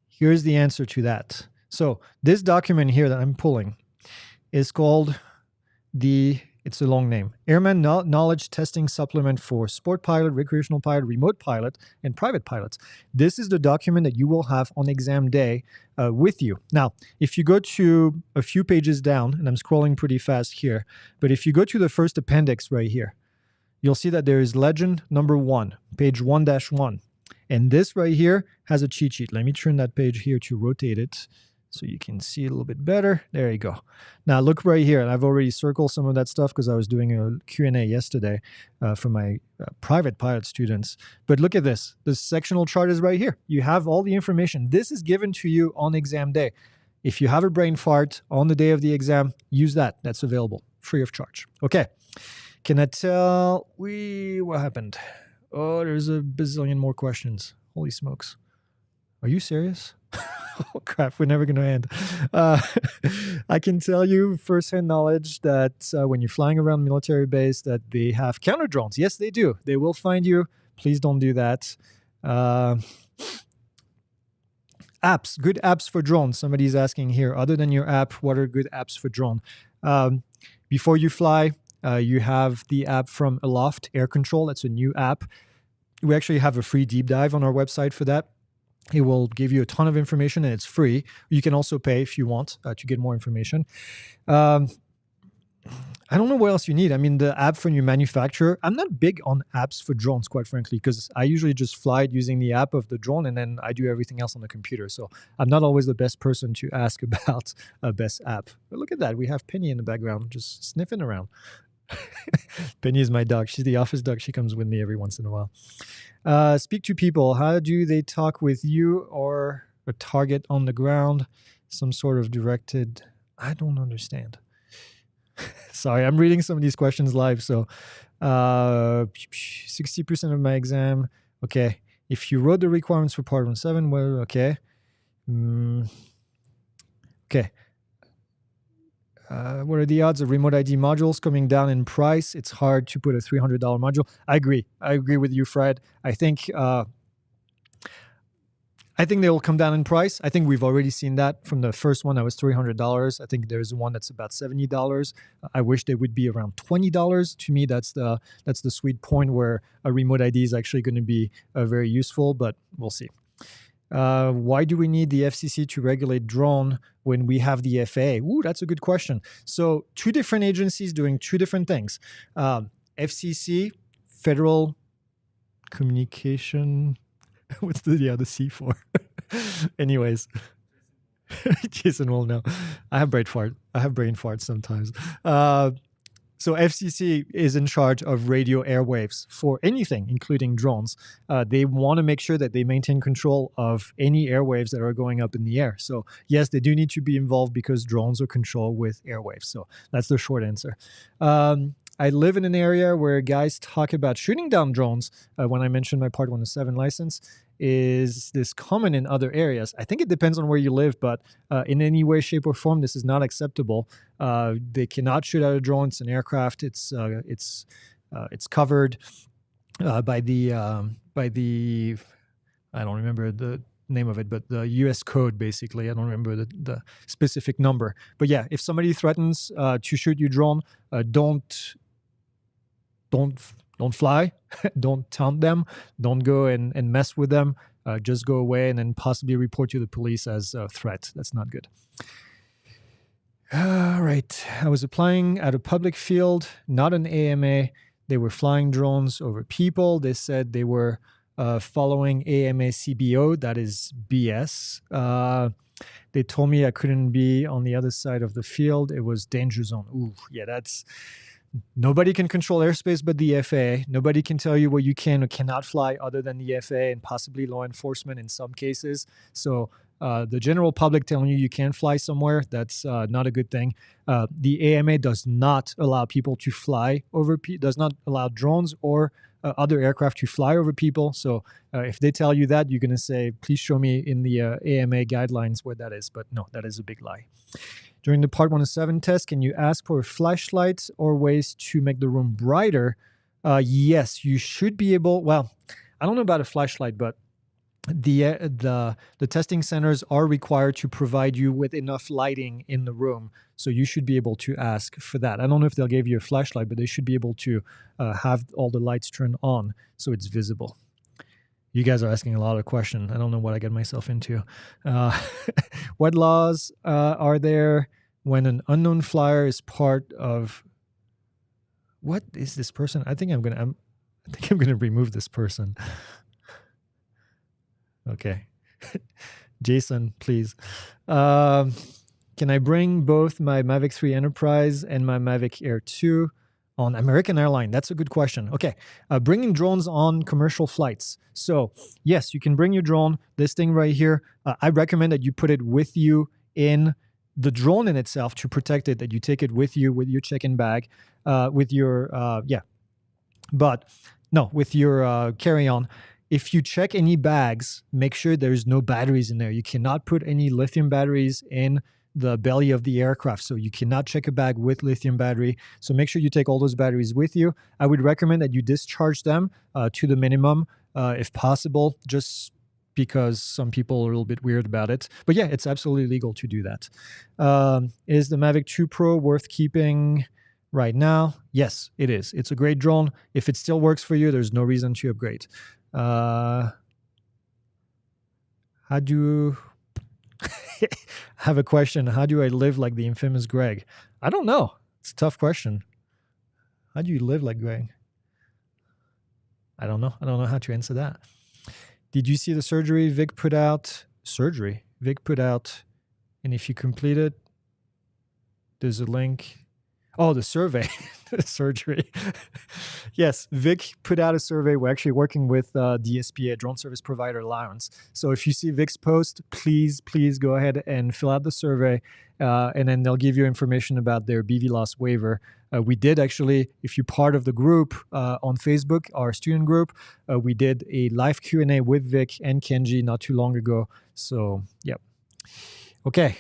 Here's the answer to that. So this document here that I'm pulling is called it's a long name. Airman Knowledge Testing Supplement for Sport Pilot, Recreational Pilot, Remote Pilot, and Private Pilots. This is the document that you will have on exam day with you. Now, if you go to a few pages down, and I'm scrolling pretty fast here, but if you go to the first appendix right here, you'll see that there is legend number 1, page 1-1. And this right here has a cheat sheet. Let me turn that page here to rotate it so you can see it a little bit better. There you go. Now look right here. And I've already circled some of that stuff because I was doing a Q&A yesterday for my private pilot students. But look at this. The sectional chart is right here. You have all the information. This is given to you on exam day. If you have a brain fart on the day of the exam, use that. That's available free of charge. Okay. Can I tell what happened? Oh, there's a bazillion more questions. Holy smokes. Are you serious? Oh, crap. We're never going to end. I can tell you firsthand knowledge that when you're flying around military base that they have counter drones. Yes, they do. They will find you. Please don't do that. Apps. Good apps for drones. Somebody's asking here. Other than your app, what are good apps for drone? Before you fly, you have the app from Aloft, Air Control. That's a new app. We actually have a free deep dive on our website for that. It will give you a ton of information and it's free. You can also pay if you want to get more information. I don't know what else you need. I mean, the app from your manufacturer. I'm not big on apps for drones, quite frankly, because I usually just fly it using the app of the drone and then I do everything else on the computer. So I'm not always the best person to ask about a best app. But look at that. We have Penny in the background just sniffing around. Penny is my dog. She's the office dog. She comes with me every once in a while. Speak to people. How do they talk with you or a target on the ground? Some sort of directed. I don't understand. Sorry, I'm reading some of these questions live. So 60% of my exam. Okay. If you wrote the requirements for part 17, well, okay. Okay. What are the odds of remote ID modules coming down in price? It's hard to put a $300 module. I agree with you, Fred. I think they will come down in price. I think we've already seen that from the first one that was $300. I think there's one that's about $70. I wish they would be around $20. To me, that's the sweet point where a remote ID is actually going to be very useful, but we'll see. Why do we need the FCC to regulate drone when we have the FAA? Ooh, that's a good question. So 2 different agencies doing 2 different things. FCC, Federal Communication. What's the C for? Anyways, Jason will know. I have brain farts sometimes. So FCC is in charge of radio airwaves for anything, including drones. They want to make sure that they maintain control of any airwaves that are going up in the air. So yes, they do need to be involved because drones are controlled with airwaves. So that's the short answer. I live in an area where guys talk about shooting down drones. When I mentioned my Part 107 license, is this common in other areas? I think it depends on where you live, but in any way, shape, or form, this is not acceptable. They cannot shoot out a drone. It's an aircraft. It's covered by the I don't remember the name of it, but the U.S. code, basically. I don't remember the specific number. But yeah, if somebody threatens to shoot you drone, don't don't fly, don't taunt them, don't go and mess with them. Just go away and then possibly report to the police as a threat. That's not good. All right. I was applying at a public field, not an AMA. They were flying drones over people. They said they were following AMA CBO. That is BS. They told me I couldn't be on the other side of the field. It was danger zone. Ooh, yeah, that's... Nobody can control airspace but the FAA. Nobody can tell you where you can or cannot fly other than the FAA and possibly law enforcement in some cases. So the general public telling you can't fly somewhere, that's not a good thing. The AMA does not allow people to fly over, does not allow drones or other aircraft to fly over people. So if they tell you that, you're going to say, please show me in the AMA guidelines where that is. But no, that is a big lie. During the Part 107 test, can you ask for a flashlight or ways to make the room brighter? Yes, you should be able. Well, I don't know about a flashlight, but the testing centers are required to provide you with enough lighting in the room. So you should be able to ask for that. I don't know if they'll give you a flashlight, but they should be able to have all the lights turned on so it's visible. You guys are asking a lot of questions. I don't know what I get myself into. What laws are there when an unknown flyer is part of... What is this person? I think I'm gonna remove this person. Okay. Jason, please. Can I bring both my Mavic 3 Enterprise and my Mavic Air 2 on American Airlines? That's a good question. Okay. Bringing drones on commercial flights. So yes, you can bring your drone. This thing right here, I recommend that you put it with you in the drone in itself to protect it, that you take it with you with your check-in bag, with your, with your carry-on. If you check any bags, make sure there's no batteries in there. You cannot put any lithium batteries in the belly of the aircraft. So you cannot check a bag with lithium battery. So make sure you take all those batteries with you. I would recommend that you discharge them to the minimum if possible, just because some people are a little bit weird about it. But yeah, it's absolutely legal to do that. Is the Mavic 2 Pro worth keeping right now? Yes, it is. It's a great drone. If it still works for you, there's no reason to upgrade. How do I have a question? How do I live like the infamous Greg? I don't know. It's a tough question. How do you live like Greg? I don't know. I don't know how to answer that. Did you see the surgery Vic put out? Vic put out, and if you complete it, there's a link. Oh, the survey, the surgery. Yes, Vic put out a survey. We're actually working with DSPA, Drone Service Provider Alliance. So if you see Vic's post, please go ahead and fill out the survey, and then they'll give you information about their BVLOS waiver. We did actually, if you're part of the group on Facebook, our student group, we did a live Q&A with Vic and Kenji not too long ago. So, yep. Okay.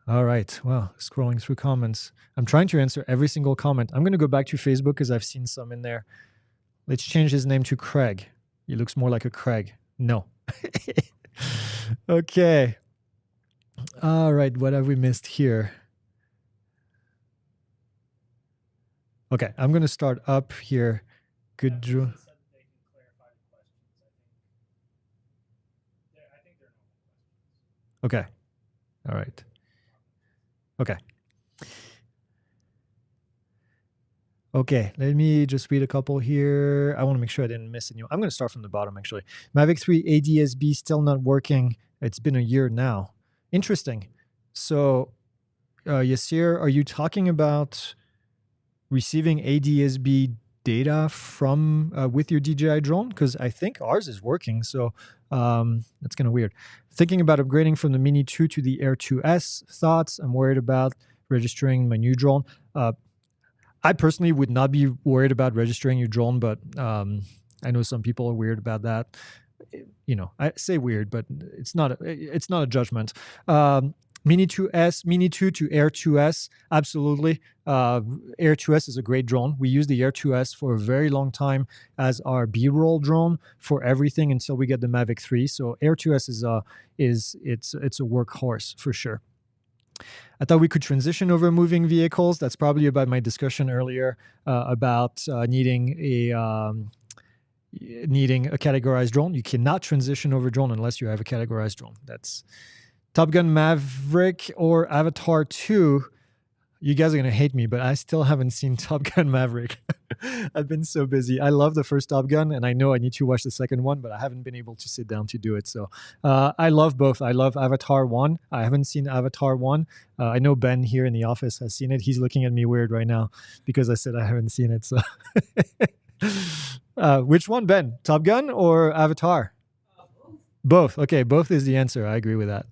All right. Well, scrolling through comments. I'm trying to answer every single comment. I'm going to go back to Facebook because I've seen some in there. Let's change his name to Craig. He looks more like a Craig. No. Okay. All right. What have we missed here? Okay. I'm going to start up here. Good. Okay. All right. Okay. Okay, let me just read a couple here. I want to make sure I didn't miss any. I'm going to start from the bottom, actually. Mavic 3 ADS-B still not working. It's been a year now. Interesting. So, Yassir, are you talking about receiving ADS-B data from with your DJI drone? Because I think ours is working, so that's kind of weird. Thinking about upgrading from the Mini 2 to the Air 2S. Thoughts? I'm worried about registering my new drone. I personally would not be worried about registering your drone, but I know some people are weird about that. You know, I say weird, but it's not a judgment. Mini 2S, Mini 2 to Air 2S, absolutely. Air 2S is a great drone. We use the Air 2S for a very long time as our B-roll drone for everything until we get the Mavic 3. So Air 2S is a workhorse for sure. I thought we could transition over moving vehicles. That's probably about my discussion earlier about needing a categorized drone. You cannot transition over drone unless you have a categorized drone. That's Top Gun Maverick or Avatar 2. You guys are going to hate me, but I still haven't seen Top Gun Maverick. I've been so busy. I love the first Top Gun, and I know I need to watch the second one, but I haven't been able to sit down to do it. So I love both. I love Avatar 1. I haven't seen Avatar 1. I know Ben here in the office has seen it. He's looking at me weird right now because I said I haven't seen it. So, which one, Ben? Top Gun or Avatar? Both. Okay, both is the answer. I agree with that.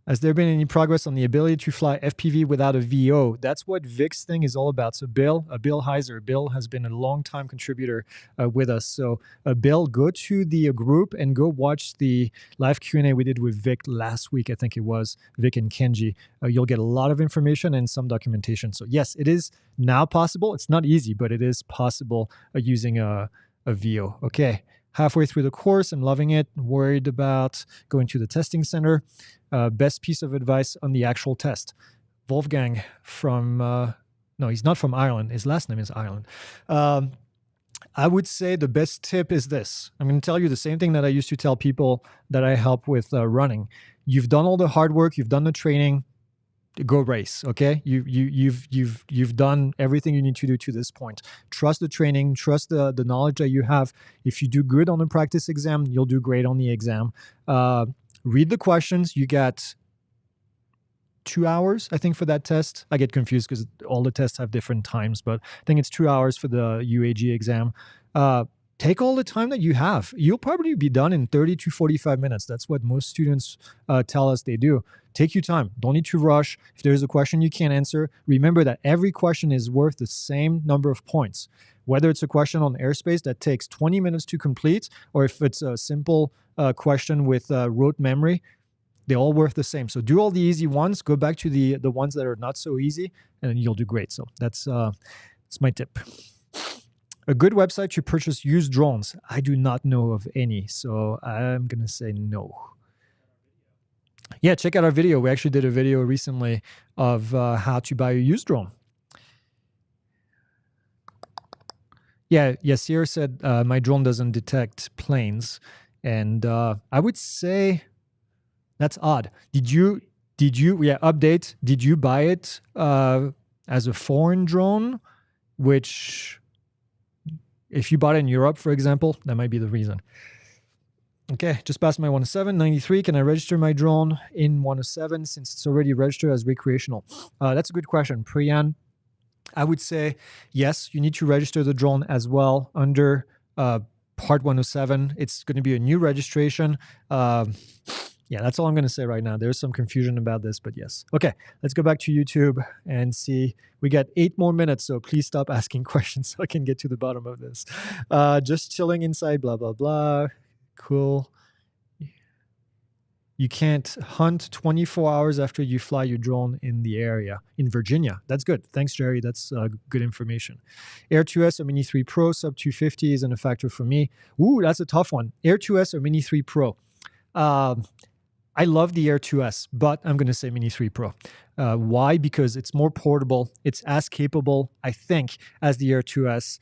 Has there been any progress on the ability to fly FPV without a VO? That's what Vic's thing is all about. So Bill Heiser, Bill has been a long-time contributor with us. So Bill, go to the group and go watch the live Q&A we did with Vic last week. I think it was Vic and Kenji. You'll get a lot of information and some documentation. So yes, it is now possible. It's not easy, but it is possible using a VO. Okay. Halfway through the course, I'm loving it. Worried about going to the testing center. Best piece of advice on the actual test. Wolfgang from, no, he's not from Ireland. His last name is Ireland. I would say the best tip is this. I'm going to tell you the same thing that I used to tell people that I help with running. You've done all the hard work. You've done the training. Go race, okay? You've done everything you need to do to this point. Trust the training, trust the knowledge that you have. If you do good on the practice exam, you'll do great on the exam. Read the questions. You got 2 hours, I think, for that test. I get confused because all the tests have different times, but I think it's 2 hours for the UAG exam. Take all the time that you have. You'll probably be done in 30 to 45 minutes. That's what most students tell us they do. Take your time. Don't need to rush. If there's a question you can't answer, remember that every question is worth the same number of points. Whether it's a question on airspace that takes 20 minutes to complete, or if it's a simple question with rote memory, they're all worth the same. So do all the easy ones. Go back to the ones that are not so easy, and you'll do great. So that's my tip. A good website to purchase used drones. I do not know of any, so I'm going to say no. Yeah, check out our video. We actually did a video recently of how to buy a used drone. Yeah, Sierra said my drone doesn't detect planes. And I would say that's odd. Did you, update, did you buy it as a foreign drone? Which, if you bought it in Europe, for example, that might be the reason. Okay, just passed my 107, 93. Can I register my drone in 107 since it's already registered as recreational? That's a good question. Priyan, I would say yes, you need to register the drone as well under Part 107. It's going to be a new registration. Yeah, that's all I'm going to say right now. There's some confusion about this, but yes. Okay, let's go back to YouTube and see. We got 8 more minutes, so please stop asking questions so I can get to the bottom of this. Just chilling inside, blah, blah, blah. Cool. You can't hunt 24 hours after you fly your drone in the area in Virginia. That's good. Thanks, Jerry. That's good information. Air 2S or Mini 3 Pro sub 250 isn't a factor for me. Ooh, that's a tough one. Air 2S or Mini 3 Pro? I love the Air 2S, but I'm going to say Mini 3 Pro. Why? Because it's more portable. It's as capable, I think, as the Air 2S.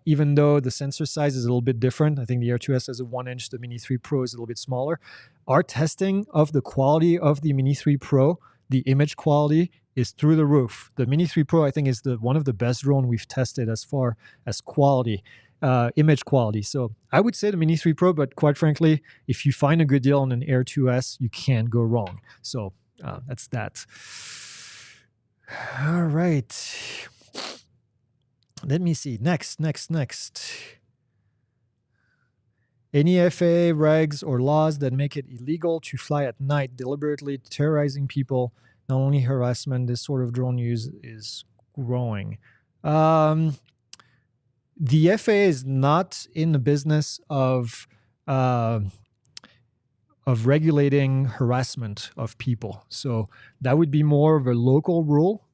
Even though the sensor size is a little bit different. I think the Air 2S has a 1-inch, the Mini 3 Pro is a little bit smaller. Our testing of the quality of the Mini 3 Pro, the image quality, is through the roof. The Mini 3 Pro, I think, is one of the best drone we've tested as far as quality, image quality. So I would say the Mini 3 Pro, but quite frankly, if you find a good deal on an Air 2S, you can't go wrong. So that's that. All right. Let me see. Next. Any FAA regs or laws that make it illegal to fly at night, deliberately terrorizing people, not only harassment, this sort of drone use is growing. The FAA is not in the business of regulating harassment of people. So that would be more of a local rule,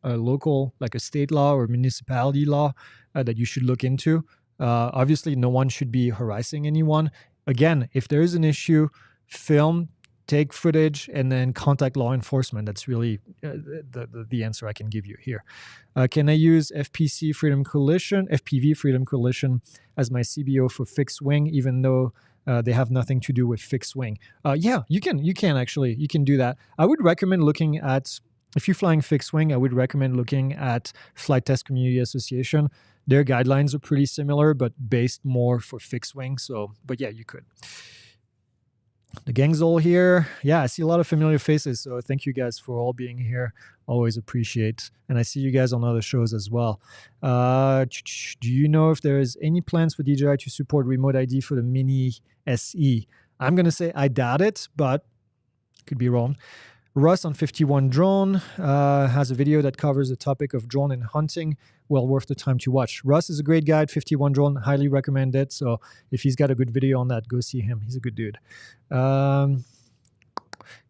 like a state law or municipality law that you should look into. Obviously, no one should be harassing anyone. Again, if there is an issue, film, take footage, and then contact law enforcement. That's really the answer I can give you here. Can I use FPV Freedom Coalition as my CBO for fixed wing, even though they have nothing to do with fixed wing? Yeah, you can actually. You can do that. I would recommend looking at, if you're flying fixed wing, I would recommend looking at Flight Test Community Association. Their guidelines are pretty similar, but based more for fixed wing. So, but yeah, you could. The gang's all here. Yeah, I see a lot of familiar faces. So thank you guys for all being here. Always appreciate. And I see you guys on other shows as well. Do you know if there is any plans for DJI to support remote ID for the Mini SE? I'm going to say I doubt it, but could be wrong. Russ on 51 Drone has a video that covers the topic of drone and hunting. Well worth the time to watch. Russ is a great guy at 51 Drone. Highly recommend it. So if he's got a good video on that, go see him. He's a good dude. Can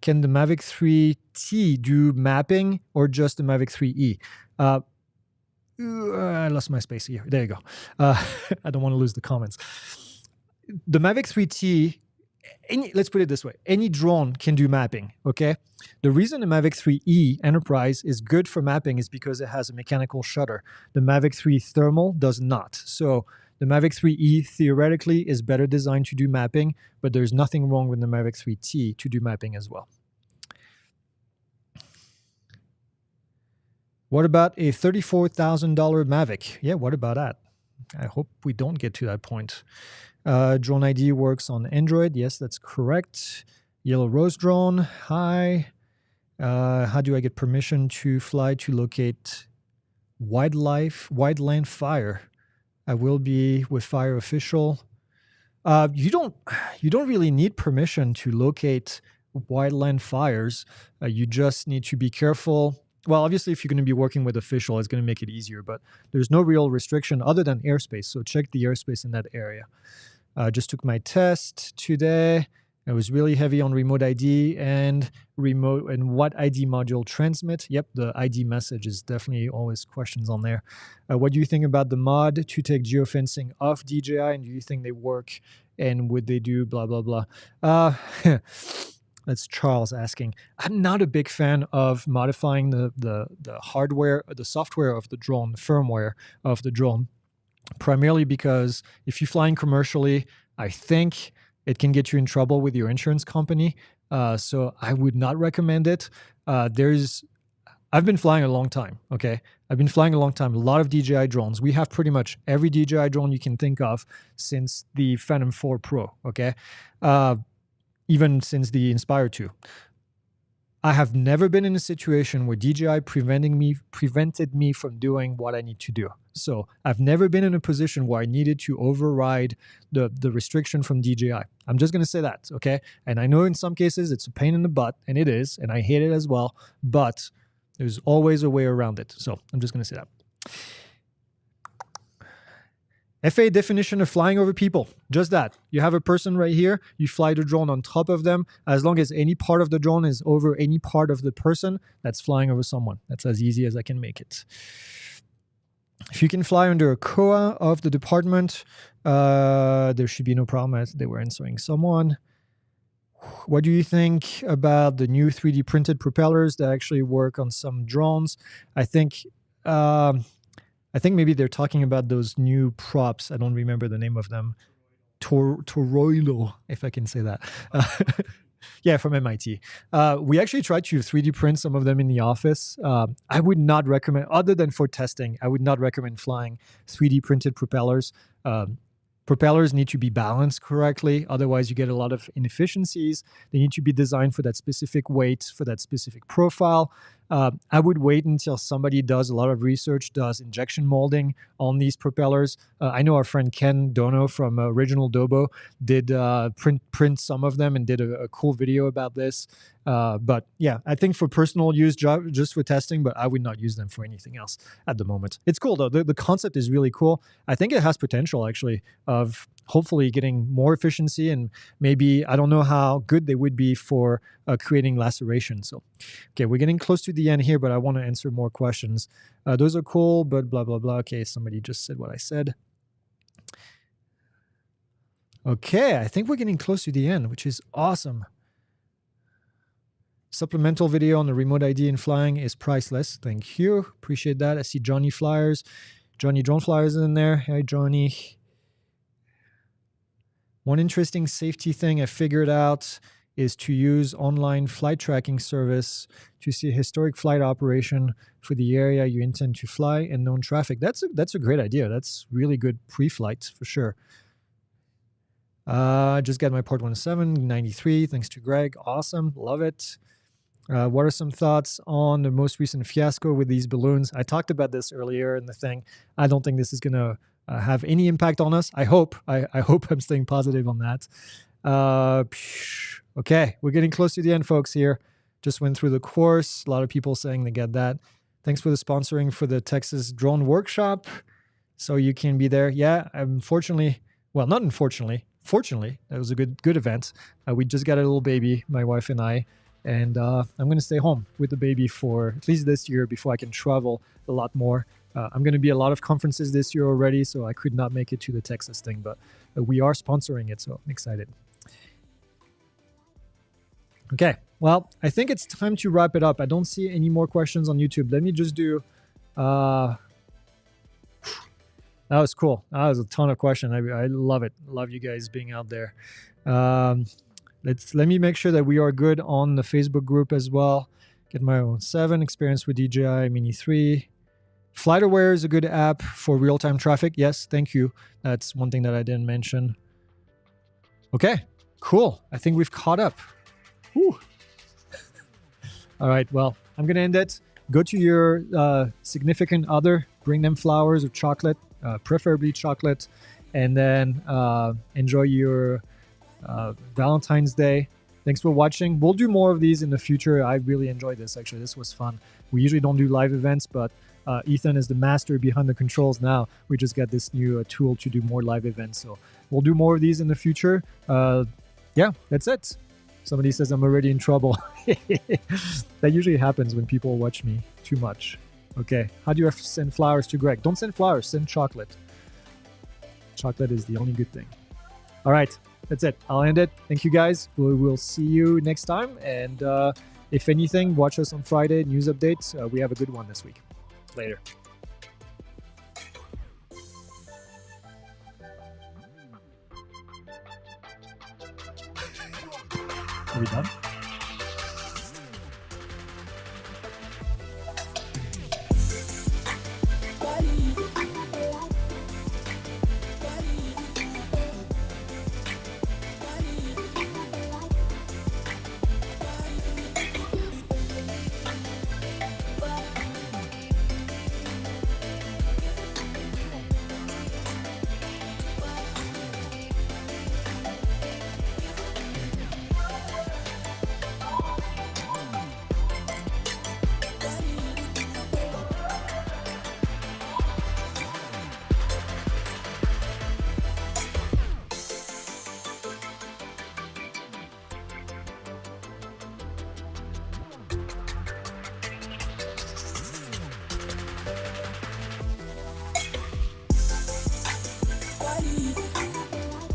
the Mavic 3T do mapping or just the Mavic 3E? I lost my space here. There you go. I don't want to lose the comments. The Mavic 3T, let's put it this way. Any drone can do mapping, okay? The reason the Mavic 3E Enterprise is good for mapping is because it has a mechanical shutter. The Mavic 3 Thermal does not. So the Mavic 3E theoretically is better designed to do mapping, but there's nothing wrong with the Mavic 3T to do mapping as well. What about a $34,000 Mavic? Yeah, what about that? I hope we don't get to that point. Drone ID works on Android. Yes, that's correct. Yellow Rose Drone. Hi. How do I get permission to fly to locate wildland fire? I will be with Fire Official. You don't really need permission to locate wildland fires. You just need to be careful. Well, obviously, if you're going to be working with Official, it's going to make it easier, but there's no real restriction other than airspace. So check the airspace in that area. Just took my test today. It was really heavy on remote ID and what ID module transmit. Yep, the ID message is definitely always questions on there. What do you think about the mod to take geofencing off DJI, and do you think they work, and would they do blah, blah, blah? That's Charles asking. I'm not a big fan of modifying the hardware, the software of the drone, the firmware of the drone, primarily because if you're flying commercially, I think it can get you in trouble with your insurance company. So I would not recommend it. I've been flying a long time, okay? I've been flying a long time, a lot of DJI drones. We have pretty much every DJI drone you can think of since the Phantom 4 Pro, okay? Even since the Inspire 2. I have never been in a situation where DJI prevented me from doing what I need to do. So I've never been in a position where I needed to override the restriction from DJI. I'm just going to say that, okay? And I know in some cases it's a pain in the butt, and it is, and I hate it as well, but there's always a way around it. So I'm just going to say that. FAA definition of flying over people, just that. You have a person right here, you fly the drone on top of them. As long as any part of the drone is over any part of the person, that's flying over someone. That's as easy as I can make it. If you can fly under a COA of the department, there should be no problem, as they were answering someone. What do you think about the new 3D printed propellers that actually work on some drones? I think maybe they're talking about those new props. I don't remember the name of them. Toroilo, if I can say that. Yeah, from MIT. We actually tried to 3D print some of them in the office. I would not recommend, other than for testing, I would not recommend flying 3D printed propellers. Propellers need to be balanced correctly. Otherwise, you get a lot of inefficiencies. They need to be designed for that specific weight, for that specific profile. I would wait until somebody does a lot of research, does injection molding on these propellers. I know our friend Ken Dono from Original Dobo did print some of them and did a cool video about this. But yeah, I think for personal use, just for testing, but I would not use them for anything else at the moment. It's cool though. The concept is really cool. I think it has potential actually of hopefully getting more efficiency, and maybe, I don't know how good they would be for creating laceration. So, okay, we're getting close to the end here, but I want to answer more questions. Those are cool, but blah, blah, blah. Okay, somebody just said what I said. Okay, I think we're getting close to the end, which is awesome. Supplemental video on the remote ID and flying is priceless. Thank you. Appreciate that. I see Johnny Flyers. Johnny Drone Flyers in there. Hey, Johnny. One interesting safety thing I figured out is to use online flight tracking service to see historic flight operation for the area you intend to fly and known traffic. That's a great idea. That's really good pre-flight for sure. Just got my port 1793. Thanks to Greg. Awesome. Love it. What are some thoughts on the most recent fiasco with these balloons? I talked about this earlier in the thing. I don't think this is going to have any impact on us. I hope. I hope I'm staying positive on that. Okay, we're getting close to the end, folks, here. Just went through the course. A lot of people saying they get that. Thanks for the sponsoring for the Texas Drone Workshop. So you can be there. Yeah, unfortunately, well, not unfortunately. Fortunately, that was a good event. We just got a little baby, my wife and I. And I'm going to stay home with the baby for at least this year before I can travel a lot more. I'm going to be at a lot of conferences this year already, so I could not make it to the Texas thing, but we are sponsoring it, so I'm excited. Okay, well, I think it's time to wrap it up. I don't see any more questions on YouTube. Let me just do... that was cool. That was a ton of questions. I love it. Love you guys being out there. Let me make sure that we are good on the Facebook group as well. Get my own 7 experience with DJI Mini 3. FlightAware is a good app for real-time traffic. Yes, thank you. That's one thing that I didn't mention. Okay, cool. I think we've caught up. Whew. All right, well, I'm going to end it. Go to your significant other. Bring them flowers or chocolate, preferably chocolate. And then enjoy your... Valentine's Day. Thanks for watching. We'll do more of these in the future. I really enjoyed this, actually. This was fun. We usually don't do live events, but Ethan is the master behind the controls now. We just got this new tool to do more live events. So we'll do more of these in the future. Yeah, that's it. Somebody says I'm already in trouble. That usually happens when people watch me too much. Okay, how do you send flowers to Greg? Don't send flowers, send chocolate. Chocolate is the only good thing. All right. That's it. I'll end it. Thank you, guys. We will see you next time. And if anything, watch us on Friday. News updates. We have a good one this week. Later. Are we done?